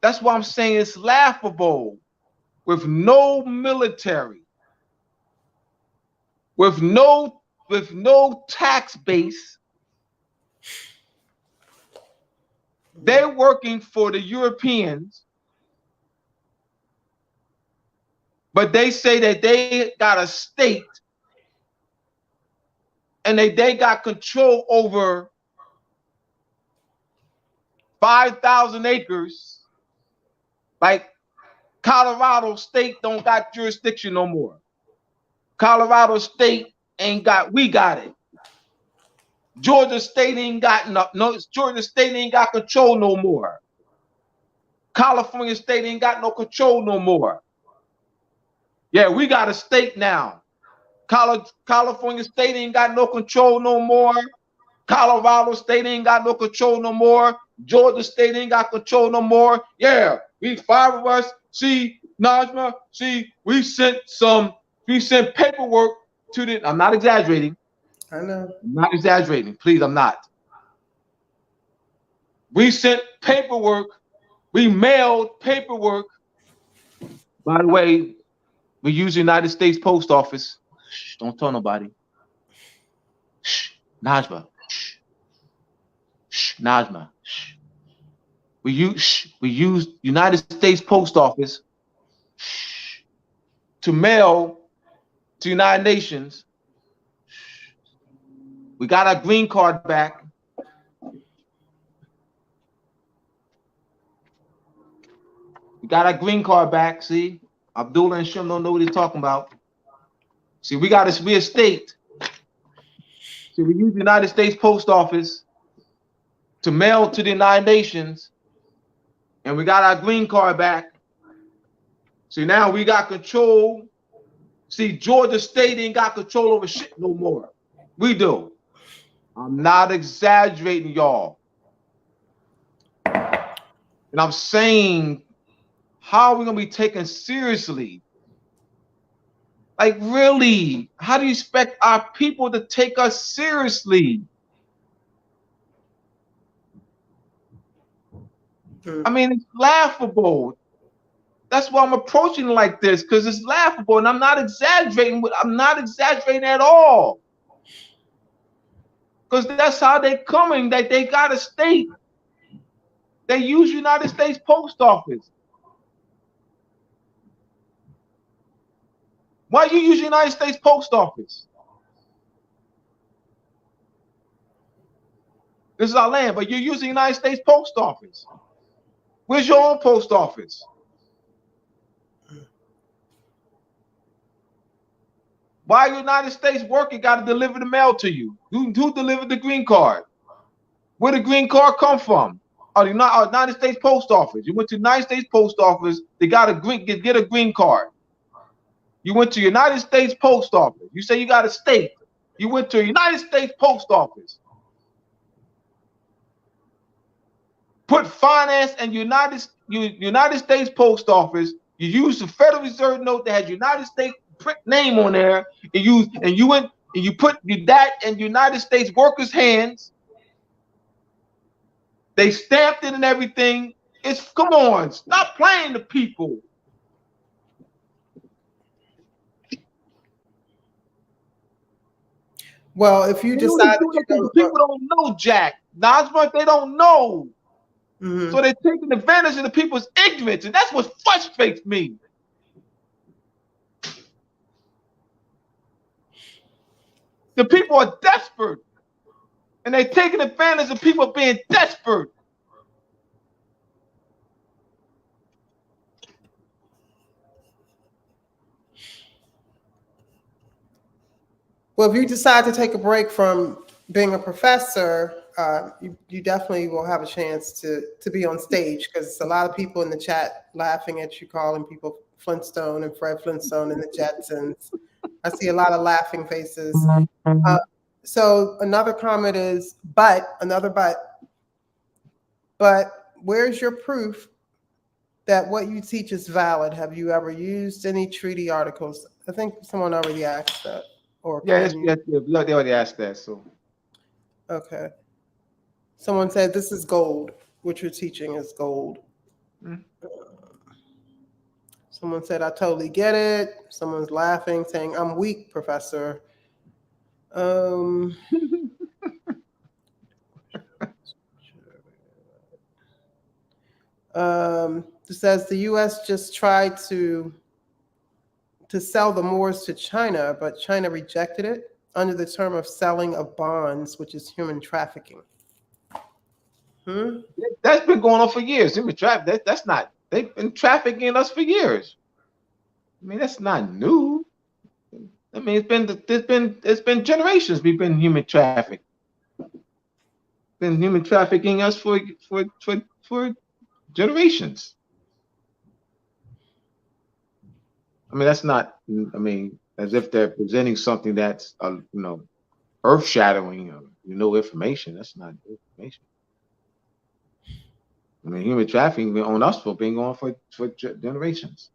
Speaker 1: That's why I'm saying it's laughable. With no military, with no tax base, they're working for the Europeans, but they say that they got a state and they got control over 5,000 acres. Like, Colorado State don't got jurisdiction no more. Colorado State we got it. Georgia State ain't got Georgia State ain't got control no more. California State ain't got no control no more. Yeah, we got a state now. California State ain't got no control no more. Colorado State ain't got no control no more. Georgia State ain't got control no more. Yeah, we 5 of us. See, Najma, we sent paperwork to the, I'm not exaggerating.
Speaker 2: I know.
Speaker 1: I'm not exaggerating. Please, I'm not. We sent paperwork. We mailed paperwork. By the way, we use the United States Post Office. Shh, don't tell nobody. Shh, Najma. Shh. Shh, Najma. Shh. We use United States Post Office to mail to United Nations. We got our green card back. We got our green card back. See, Abdullah and Shem don't know what he's talking about. See, we a state. See, we use the United States Post Office to mail to the United Nations, and we got our green card back. See, now we got control. See, Georgia State ain't got control over shit no more. We do. I'm not exaggerating, y'all. And I'm saying, how are we going to be taken seriously? Like, really? How do you expect our people to take us seriously? I mean, it's laughable. That's why I'm approaching it like this, because it's laughable, and I'm not exaggerating. I'm not exaggerating at all, because that's how they coming. That they got a state. They use United States Post Office. Why you use United States Post Office? This is our land, but you're using United States Post Office. Where's your own post office? Why United States worker got to deliver the mail to you? Who delivered the green card? Where the green card come from? The United States Post Office. You went to United States Post Office. They got get a green card. You went to United States Post Office. You say you got a state. You went to United States Post Office. Put finance and United States Post Office. You use the Federal Reserve note that has United States name on there, and you put that in United States workers' hands. They stamped it and everything. Come on, stop playing the people.
Speaker 2: Well, if you decide
Speaker 1: people don't know Jack. Najma, they don't know. So they're taking advantage of the people's ignorance, and that's what frustrates me. The people are desperate, and they're taking advantage of people being desperate.
Speaker 2: Well, if you decide to take a break from being a professor, you definitely will have a chance to be on stage, because a lot of people in the chat laughing at you, calling people Flintstone and Fred Flintstone and the Jetsons. I see a lot of laughing faces. So another comment is, but where's your proof that what you teach is valid? Have you ever used any treaty articles? I think someone already asked that. Or
Speaker 1: yes, they already asked that. So,
Speaker 2: okay. Someone said this is gold. What you're teaching is gold. Someone said I totally get it. Someone's laughing, saying I'm weak, professor. It says the U.S. just tried to sell the Moors to China, but China rejected it under the term of selling of bonds, which is human trafficking.
Speaker 1: That's been going on for years. Human trafficking. That's not. They've been trafficking us for years. I mean, that's not new. I mean, it's been generations. We've been human trafficked. Been human trafficking us for generations. I mean, that's not. I mean, as if they're presenting something that's earth-shattering, information. That's not information. I mean, human trafficking on us for being on for generations.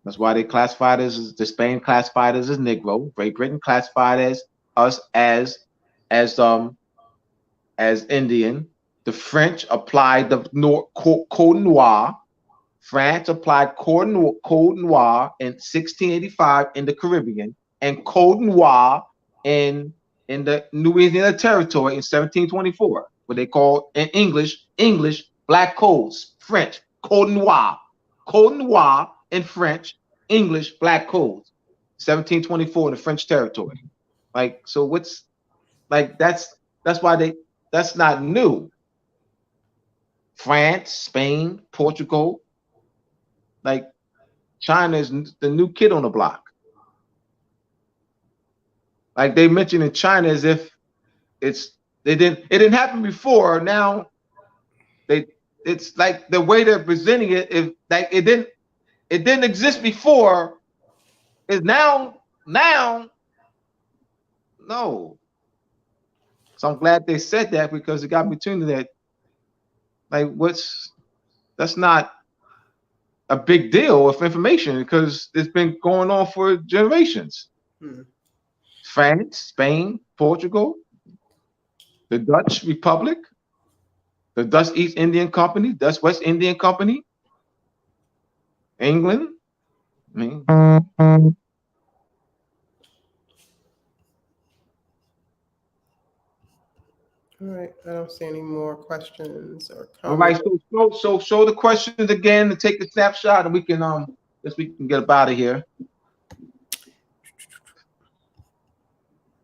Speaker 1: That's why they classified us as Spain classified us as Negro, Great Britain classified us as Indian. The French applied the Code Noir. France applied Code Noir in 1685 in the Caribbean, and Code Noir in the Louisiana Territory in 1724, what they call in English black codes. French Code Noir in French, English black codes, 1724 in the French territory. Like, so what's like that's why that's not new. France, Spain, Portugal. Like, China is the new kid on the block. Like, they mentioned in China as if it didn't happen before. Now it's like the way they're presenting it, if like it didn't exist before, is now no. So I'm glad they said that, because it got me tuned to that. Like, that's not a big deal of information, because it's been going on for generations. France, Spain, Portugal, the Dutch Republic, The Dutch East Indian Company, Dutch West Indian Company, England. I mean,
Speaker 2: All right, I don't see any more questions or comments.
Speaker 1: all right, so show the questions again and take the snapshot, and we can get up out of here.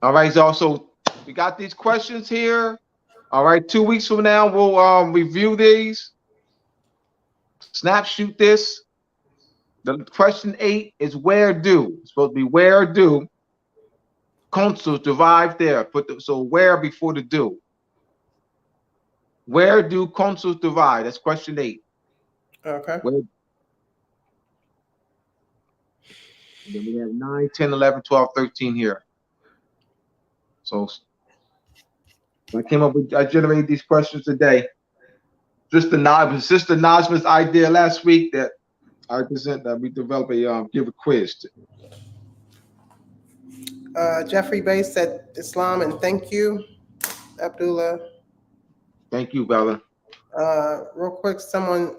Speaker 1: All right, so we got these questions here. All right, 2 weeks from now we'll review these. Snapshot this. The question 8 is where do? It's supposed to be where do consuls derived there. So where before the do. Where do consuls derive? That's question 8.
Speaker 2: Okay.
Speaker 1: Then we have 9, 10, 11, 12, 13 here. So I generated these questions today. Just anonymous idea last week that I present that we develop give a quiz.
Speaker 2: Jeffrey Bay said Islam and thank you, Abdullah.
Speaker 1: Thank you, brother.
Speaker 2: Real quick, someone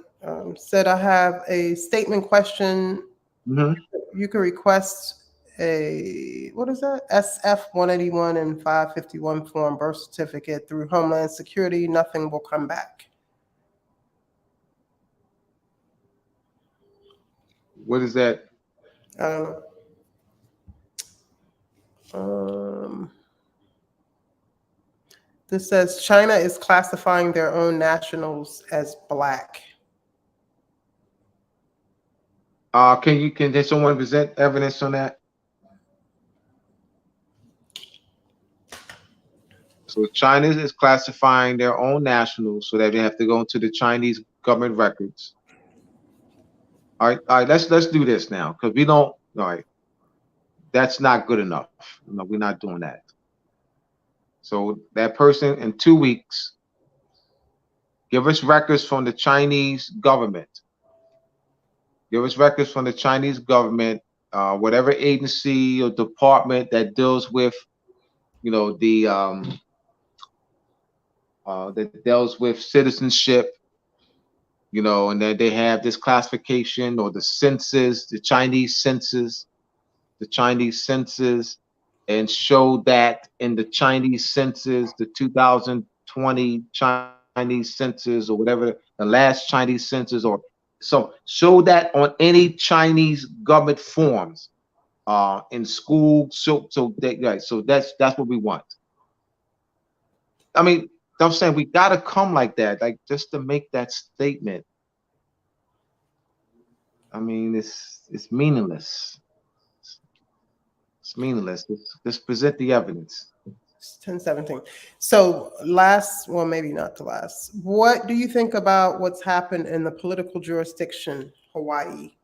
Speaker 2: said I have a statement question.
Speaker 1: Mm-hmm.
Speaker 2: You can request a, what is that? SF 181 and 551 form birth certificate through Homeland Security. Nothing will come back.
Speaker 1: What is that?
Speaker 2: I don't know. This says China is classifying their own nationals as black.
Speaker 1: Can someone present evidence on that? So China is classifying their own nationals so that they have to go into the Chinese government records. All right, let's do this now because we don't. All right, that's not good enough. No, we're not doing that. So that person in 2 weeks, give us records from the Chinese government. Give us records from the Chinese government, whatever agency or department that deals with, that deals with citizenship, and then they have this classification or the census, the Chinese census, and show that in the Chinese census, the 2020 Chinese census or whatever, the last Chinese census, or so show that on any Chinese government forms in school. So that's what we want. I mean, I'm saying we gotta come like that, like just to make that statement. I mean, it's meaningless. It's meaningless. Just present the evidence.
Speaker 2: 1017. So well, maybe not the last. What do you think about what's happened in the political jurisdiction, Hawaii?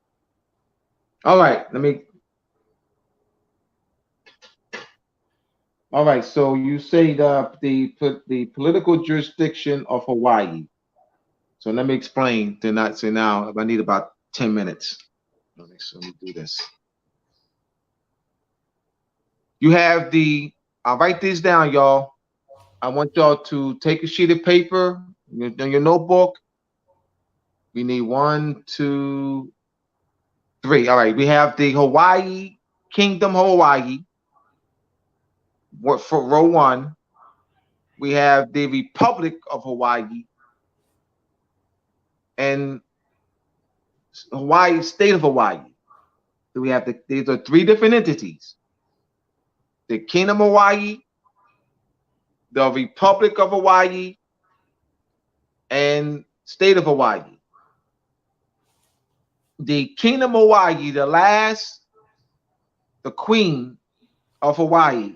Speaker 1: All right, all right, so you say the political jurisdiction of Hawaii. So let me explain. To not say now. I need about 10 minutes. Let me do this. You have I'll write this down, y'all. I want y'all to take a sheet of paper in your notebook. We need 1, 2, 3. All right, we have the Hawaii, Kingdom Hawaii. For row 1, we have the Republic of Hawaii and Hawaii, State of Hawaii. So we have these are 3 different entities: the Kingdom of Hawaii, the Republic of Hawaii, and State of Hawaii. The Kingdom of Hawaii, the Queen of Hawaii.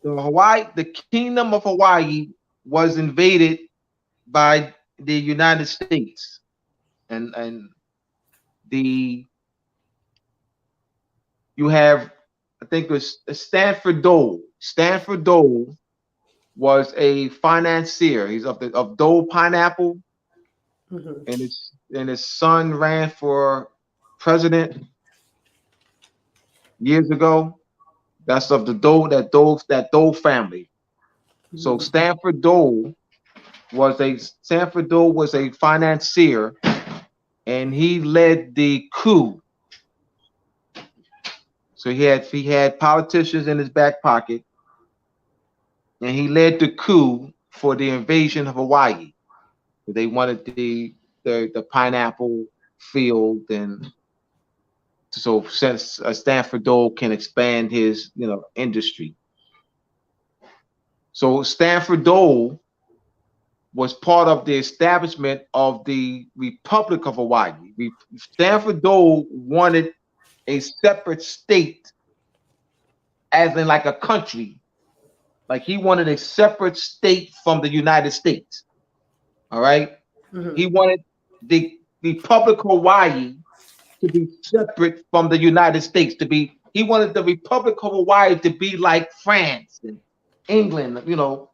Speaker 1: The Kingdom of Hawaii was invaded by the United States, and you have, I think it was Stanford Dole. Stanford Dole was a financier. He's of Dole Pineapple, and his son ran for president years ago. That's of the Dole, that Dole family. So Stanford Dole Sanford Dole was a financier, and he led the coup. So he had politicians in his back pocket, and he led the coup for the invasion of Hawaii. They wanted the pineapple field, and so since Sanford Dole can expand his industry. So Sanford Dole was part of the establishment of the Republic of Hawaii. Sanford Dole wanted a separate state, as in like a country. Like he wanted a separate state from the United States. All right. Mm-hmm. He wanted the Republic of Hawaii to be separate from the United States. He wanted the Republic of Hawaii to be like France and England,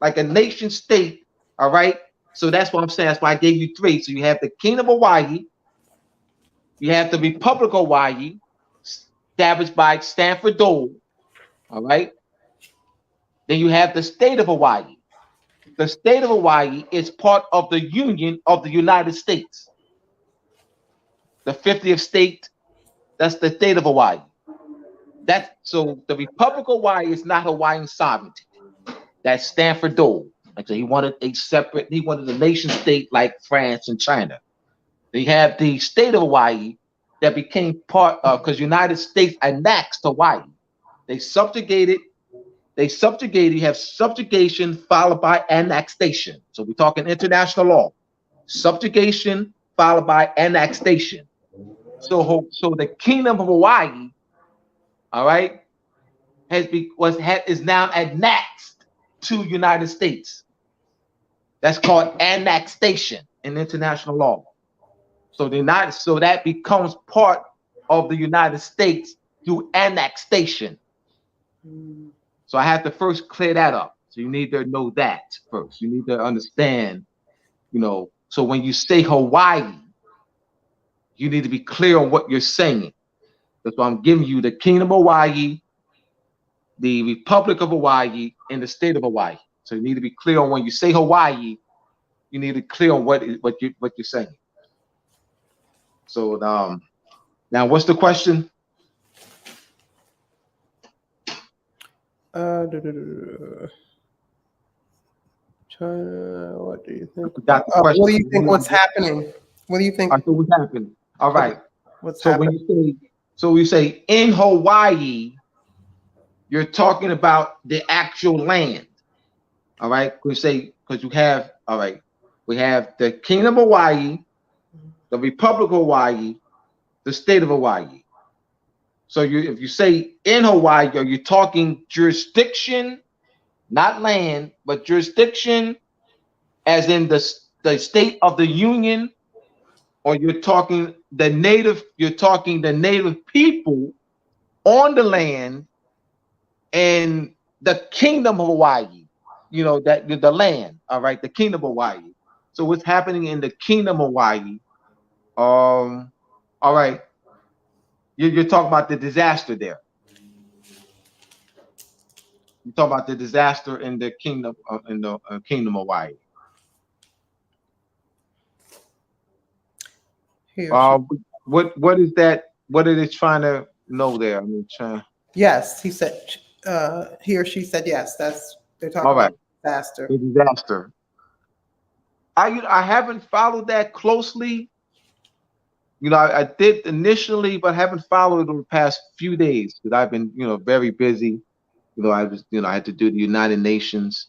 Speaker 1: like a nation state. All right. So that's what I'm saying. That's why I gave you three. So you have the Kingdom of Hawaii, you have the Republic of Hawaii, established by Sanford Dole. All right. Then you have the state of Hawaii. The state of Hawaii is part of the Union of the United States. The 50th state, that's the state of Hawaii. So the Republic of Hawaii is not Hawaiian sovereignty. That's Sanford Dole. Like so he wanted a nation state like France and China. They have the state of Hawaii that became part of, because United States annexed Hawaii. They subjugated. You have subjugation followed by annexation. So we're talking international law. Subjugation followed by annexation. So the Kingdom of Hawaii, all right, is now annexed to United States. That's called annexation in international law. So that becomes part of the United States through annexation. So I have to first clear that up. So you need to know that first. You need to understand, so when you say Hawaii, you need to be clear on what you're saying. That's why I'm giving you the Kingdom of Hawaii, the Republic of Hawaii, and the state of Hawaii. So you need to be clear on when you say Hawaii, you need to be clear on what you're saying. So now what's the question?
Speaker 2: China, what do you think? What do you think? What's happening? What do you think?
Speaker 1: What's happening? All right.
Speaker 2: What's happening?
Speaker 1: When you say in Hawaii, you're talking about the actual land. All right. Because you have, all right, we have the Kingdom of Hawaii, the Republic of Hawaii, the state of Hawaii. So if you say in Hawaii, are you talking jurisdiction, not land, but jurisdiction, as in the state of the Union, or you're talking the native people on the land and the Kingdom of Hawaii, that the land, all right, the Kingdom of Hawaii. So what's happening in the Kingdom of Hawaii? All right. You're talking about the disaster there. You're talking about the disaster in the Kingdom of Hawaii. What is that? What are they trying to know there?
Speaker 2: Yes, he said. He or she said yes. They're talking about disaster.
Speaker 1: The disaster. I haven't followed that closely. I did initially, but haven't followed it over the past few days because I've been, very busy. I had to do the United Nations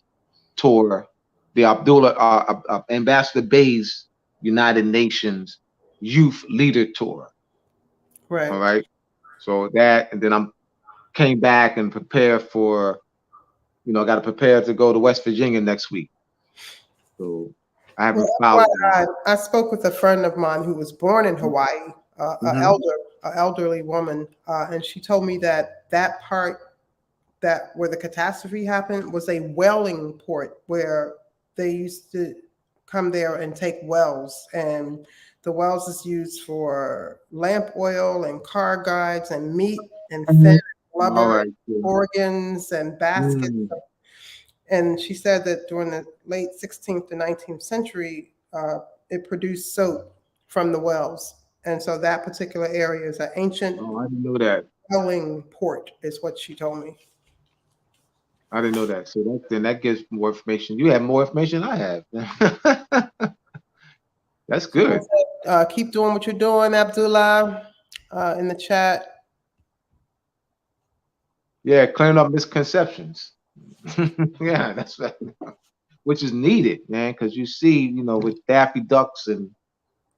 Speaker 1: tour, the Abdullah Ambassador Bay's United Nations Youth Leader Tour.
Speaker 2: Right.
Speaker 1: All right. So that, and then I came back and prepared for, I got to prepare to go to West Virginia next week. So I haven't followed.
Speaker 2: I spoke with a friend of mine who was born in Hawaii, an elderly woman, and she told me that part where the catastrophe happened was a whaling port where they used to come there and take wells, and the wells is used for lamp oil and car guides and meat and fat, blubber, organs and baskets. And she said that during the late 16th to 19th century, it produced soap from the wells. And so that particular area is an ancient
Speaker 1: Oh, I didn't know that.
Speaker 2: whaling port, is what she told me.
Speaker 1: I didn't know that. So then that gives more information. You have more information than I have. That's good.
Speaker 2: Keep doing what you're doing, Abdullah, in the chat.
Speaker 1: Yeah, clearing up misconceptions. Yeah, that's right. Which is needed, man, because you see, you know, with Daffy Ducks and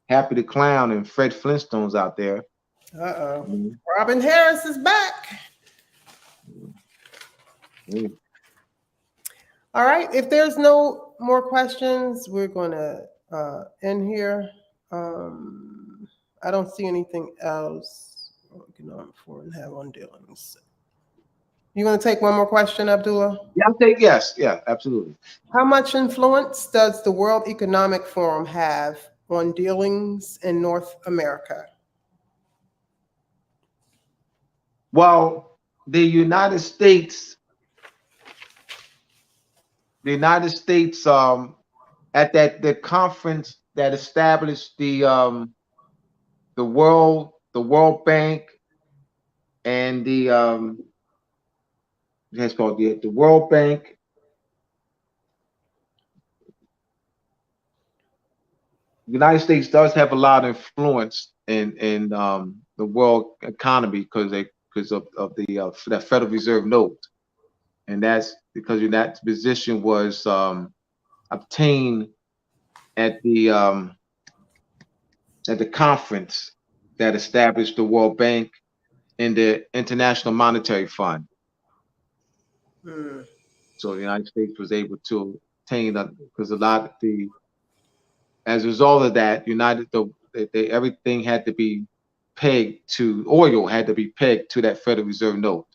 Speaker 1: Happy the Clown and Fred Flintstones out there.
Speaker 2: Uh-oh. Robin Harris is back.
Speaker 1: Mm.
Speaker 2: All right. If there's no more questions, we're going to end here. I don't see anything else. Economic foreign have on dealings. You going to take one more question, Abdullah?
Speaker 1: Yeah, I'll take yes. Yeah, absolutely.
Speaker 2: How much influence does the World Economic Forum have on dealings in North America?
Speaker 1: Well, the United States at the conference that established the World Bank and it's called the World Bank. The United States does have a lot of influence in the world economy because of that Federal Reserve note, and that's because that position was obtained at the conference that established the World Bank and the International Monetary Fund. So the United States was able to obtain that because as a result of that, everything had to be pegged to oil had to be pegged to that Federal Reserve note.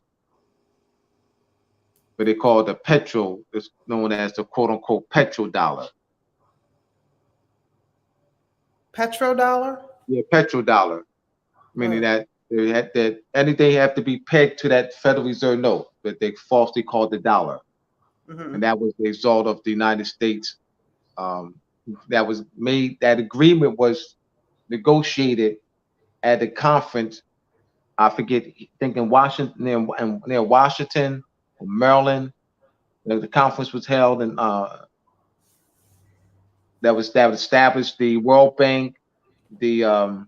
Speaker 1: But they call it the petrol. It's known as the quote unquote petrodollar.
Speaker 2: Petrodollar?
Speaker 1: Yeah, petrodollar, meaning that anything have to be pegged to that Federal Reserve note, but they falsely called the dollar. And that was the result of the United States. That agreement was negotiated at the conference. I forget, thinking Washington, near Washington or Maryland. The conference was held, and that established the World Bank. It's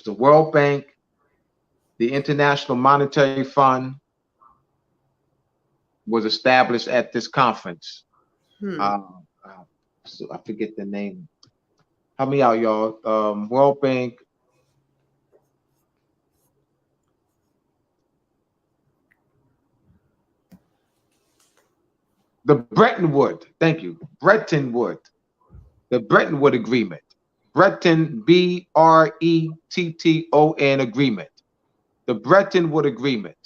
Speaker 1: the World Bank, the International Monetary Fund was established at this conference. So I forget the name. Help me out, y'all. World Bank. The Bretton Woods. Thank you. Bretton Woods. The Bretton Woods Agreement. Bretton, Bretton agreement. The Bretton Woods Agreement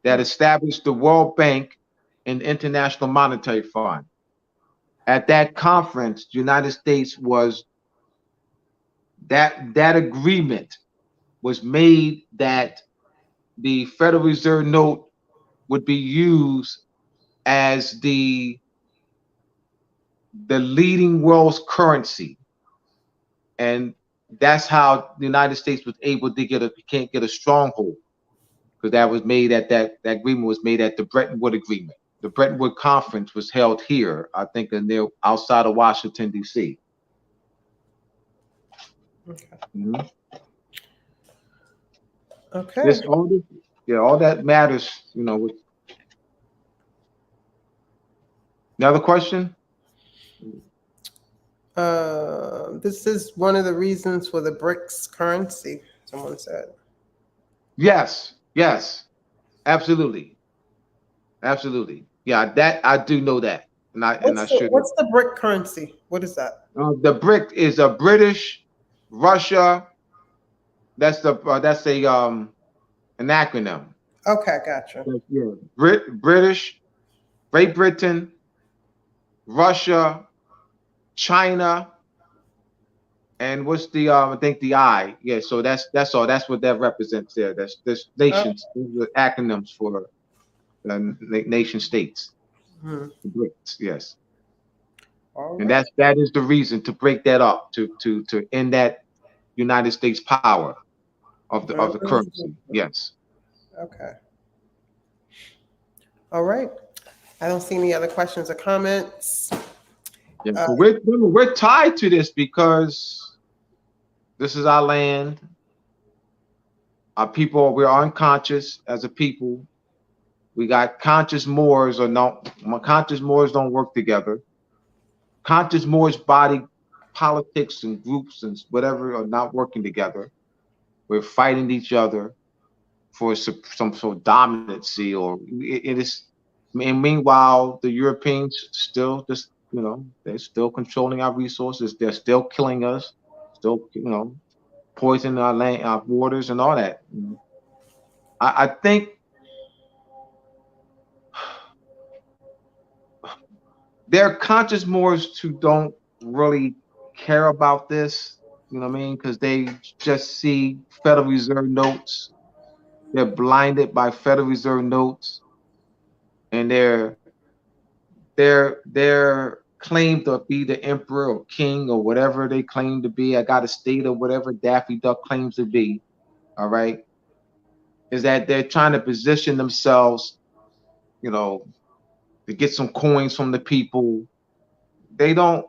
Speaker 1: that established the World Bank and International Monetary Fund. At that conference, the United States was that agreement was made that the Federal Reserve note would be used as the leading world's currency, and that's how the United States was able to get a stronghold, because that was made at that agreement was made at the Bretton Woods Agreement. The Bretton Woods Conference was held here, I think, outside of Washington, D.C.
Speaker 2: Okay. Okay.
Speaker 1: All that matters, you know. Another question?
Speaker 2: This is one of the reasons for the BRICS currency, someone said.
Speaker 1: Yes, absolutely. Yeah, that I do know that, and I should.
Speaker 2: What's the BRIC currency? What is that?
Speaker 1: The BRIC is a British, Russia. That's an acronym.
Speaker 2: Okay, gotcha.
Speaker 1: Yeah, British, Great Britain, Russia, China, and what's the I think the I. Yeah, so that's all. That's what that represents there. That's nations. These are acronyms for nation states.
Speaker 2: Hmm.
Speaker 1: BRICS, yes.
Speaker 2: All
Speaker 1: And
Speaker 2: right.
Speaker 1: that is the reason to break that up, to end that United States power of the
Speaker 2: Mhm.
Speaker 1: currency. Yes.
Speaker 2: Okay. All right. I don't see any other questions or comments.
Speaker 1: Yeah. But we're tied to this because this is our land. Our people, we're unconscious as a people. We got conscious Moors or no conscious Moors don't work together. Conscious Moors body politics and groups and whatever are not working together. We're fighting each other for some sort of dominancy, or it is. And meanwhile, the Europeans still just, they're still controlling our resources. They're still killing us, still, poisoning our land, our waters, and all that. I think there are conscious Moors who don't really care about this. You know what I mean? Because they just see Federal Reserve notes. They're blinded by Federal Reserve notes, and they're claim to be the emperor or king or whatever they claim to be. I got a state or whatever Daffy Duck claims to be. All right, is that they're trying to position themselves, you know, to get some coins from the people. They don't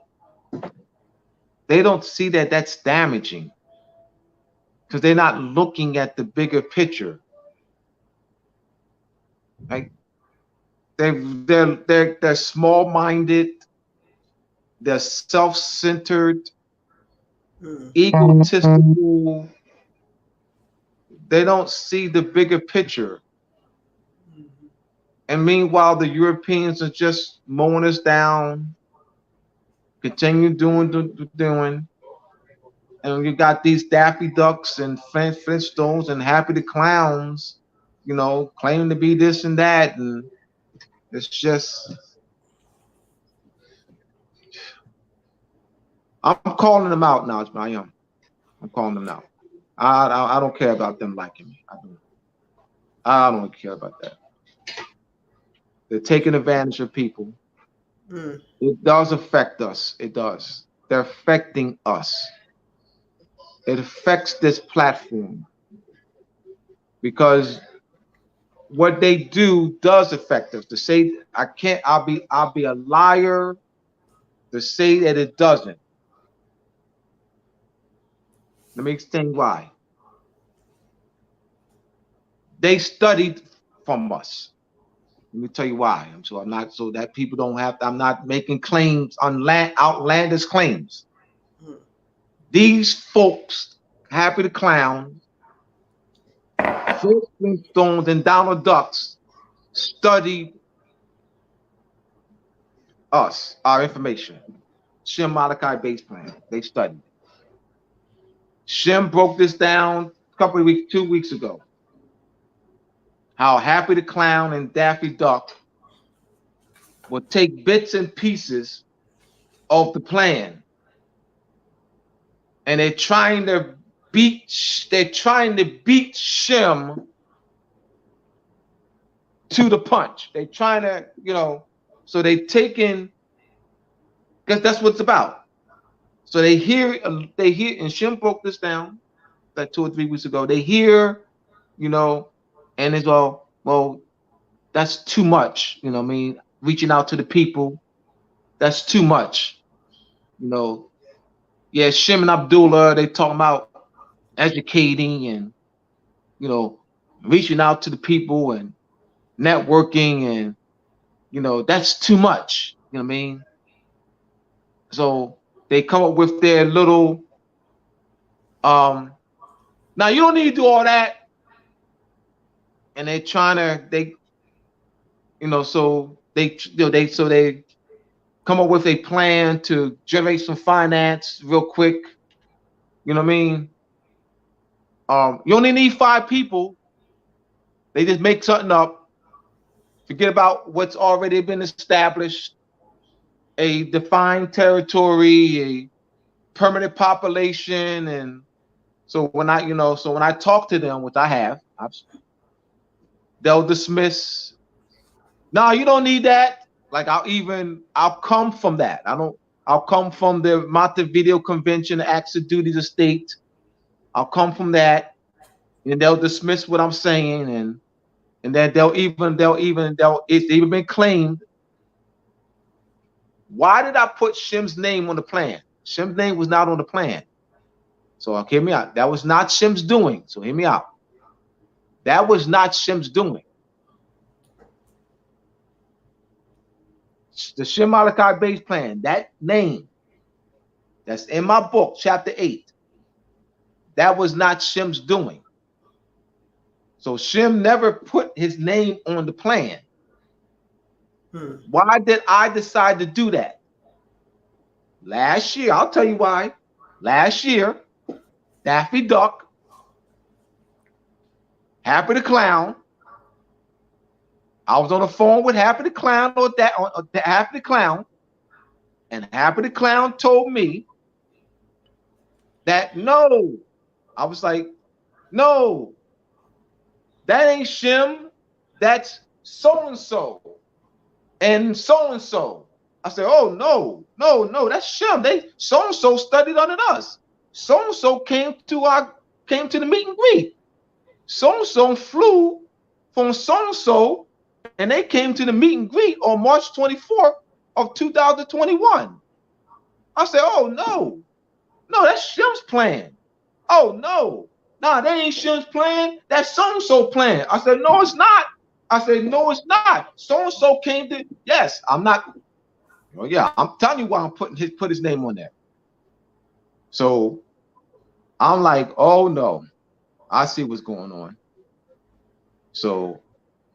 Speaker 1: they don't see that that's damaging because they're not looking at the bigger picture. Like they're small minded. They're self centered, egotistical. They don't see the bigger picture. And meanwhile, the Europeans are just mowing us down, continue doing. And you got these Daffy Ducks and Flintstones and Happy the Clowns, claiming to be this and that. And it's just, I'm calling them out now. I am. I'm calling them out. I don't care about them liking me. I don't care about that. They're taking advantage of people. It does affect us. It does. They're affecting us. It affects this platform because what they do does affect us. To say I can't, I'll be a liar to say that it doesn't. Let me explain why. They studied from us. Let me tell you why. I'm not so that people don't have to, I'm not making claims on outlandish claims. These folks, Happy the Clown, Phil Flintstones, and Donald Ducks studied us, our information. Shem Malachi base plan. They studied. Shem broke this down a couple of weeks, 2 weeks ago. How Happy the Clown and Daffy Duck will take bits and pieces of the plan, and they're trying to beat Shem to the punch. They're trying to, so they taking, because that's what it's about. So they hear, and Shem broke this down like 2 or 3 weeks ago. They hear, and it's well, that's too much. I mean, reaching out to the people, that's too much. Yeah, Shem and Abdullah, they talking about educating and, reaching out to the people and networking and, that's too much. You know what I mean? So they come up with their little, now you don't need to do all that. And they're trying to, so they come up with a plan to generate some finance real quick. You know what I mean? You only need 5 people. They just make something up. Forget about what's already been established. A defined territory, a permanent population, and so when I talk to them, which they'll dismiss No, you don't need that. Like I'll come from that. I'll come from the Montevideo Convention, Acts of Duties of State. I'll come from that, and they'll dismiss what I'm saying, and then it's even been claimed. Why did I put Shem's name on the plan? Shem's name was not on the plan. So hear me out. That was not Shem's doing. So hear me out. That was not Shem's doing. The Shem Malachi base plan, that name that's in my book, chapter 8, that was not Shem's doing. So Shem never put his name on the plan. Why did I decide to do that? Last year, I'll tell you why. Last year, Daffy Duck, Happy the Clown. I was on the phone with Happy the Clown Happy the Clown, and Happy the Clown told me that no. I was like, no, that ain't Shem. That's so and so, and so and so. I said, oh no, that's Shem. They so and so studied under us. So and so came to the meet and greet. So and so flew from so and so. And they came to the meet and greet on March 24th of 2021. I said, oh, no, that's Shem's plan. Oh, no, that ain't Shem's plan. That's so-and-so plan. I said, no, it's not. I said, no, it's not. So-and-so came to, yes, I'm not. Well, yeah, I'm telling you why I'm put his name on there. So I'm like, oh, no, I see what's going on. So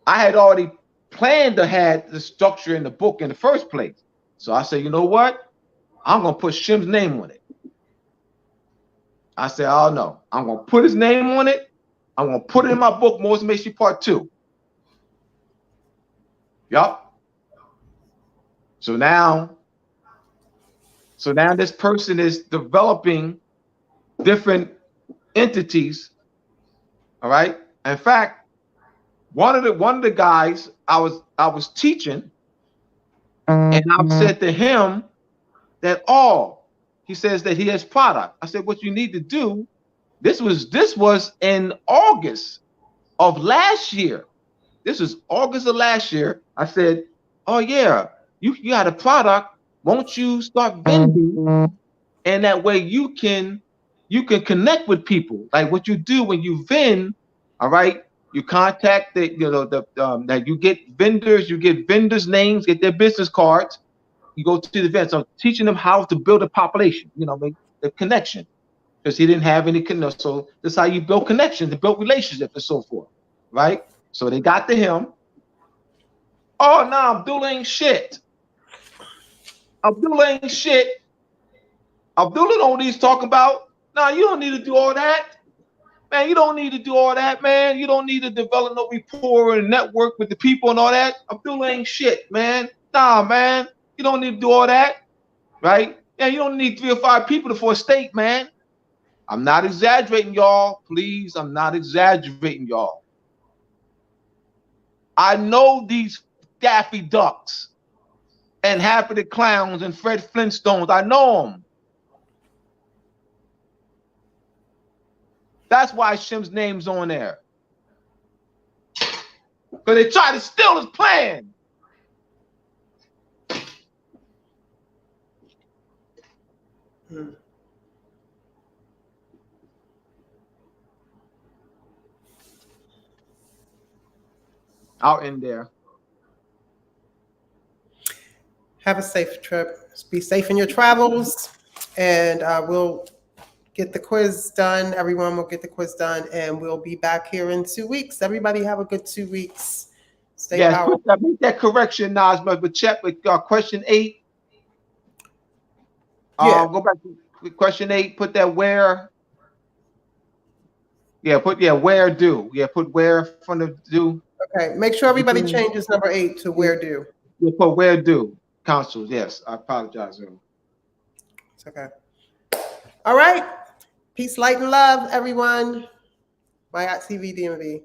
Speaker 1: I had already planned to have the structure in the book in the first place. So I said, you know what? I'm going to put Shem's name on it. I said, oh no, I'm going to put his name on it. I'm going to put it in my book, Moses Macy Part 2. Yup. So now this person is developing different entities. All right. In fact, one of the guys I was teaching, and I said to him that he says that he has product. I said, what you need to do, this was in August of last year. This was August of last year. I said, oh yeah, you got a product. Won't you start vending? And that way you can connect with people. Like what you do when you vend, all right. You contact that you get vendors' names, get their business cards. You go to the events. So I'm teaching them how to build a population, the connection, because he didn't have any connection. So this is how you build connections, and build relationships, and so forth, right? So they got to him. Oh no, Abdullah ain't shit. Abdullah ain't shit. Abdullah know what he's talking about. No, you don't need to do all that. Man, you don't need to do all that, man. You don't need to develop no rapport and network with the people and all that. Abdullah ain't shit, man. Nah, man. You don't need to do all that, right? Yeah, you don't need 3 or 5 people for a state, man. I'm not exaggerating, y'all. Please, I'm not exaggerating, y'all. I know these Daffy Ducks and Happy the Clowns and Fred Flintstones. I know them. That's why Shem's name's on there. Because they tried to steal his plan. Out in there.
Speaker 2: Have a safe trip. Be safe in your travels. And we'll get the quiz done. Everyone will get the quiz done. And we'll be back here in 2 weeks. Everybody have a good 2 weeks. Stay out.
Speaker 1: Make that correction, Nas, but check with question 8. Go back to question 8. Put that where. Where do. Yeah, put where in front of do.
Speaker 2: Okay, make sure everybody changes number 8 to where do.
Speaker 1: Yeah, put where do. Councils, yes. I apologize.
Speaker 2: It's okay. All right. Peace, light, and love, everyone. My TV DMV.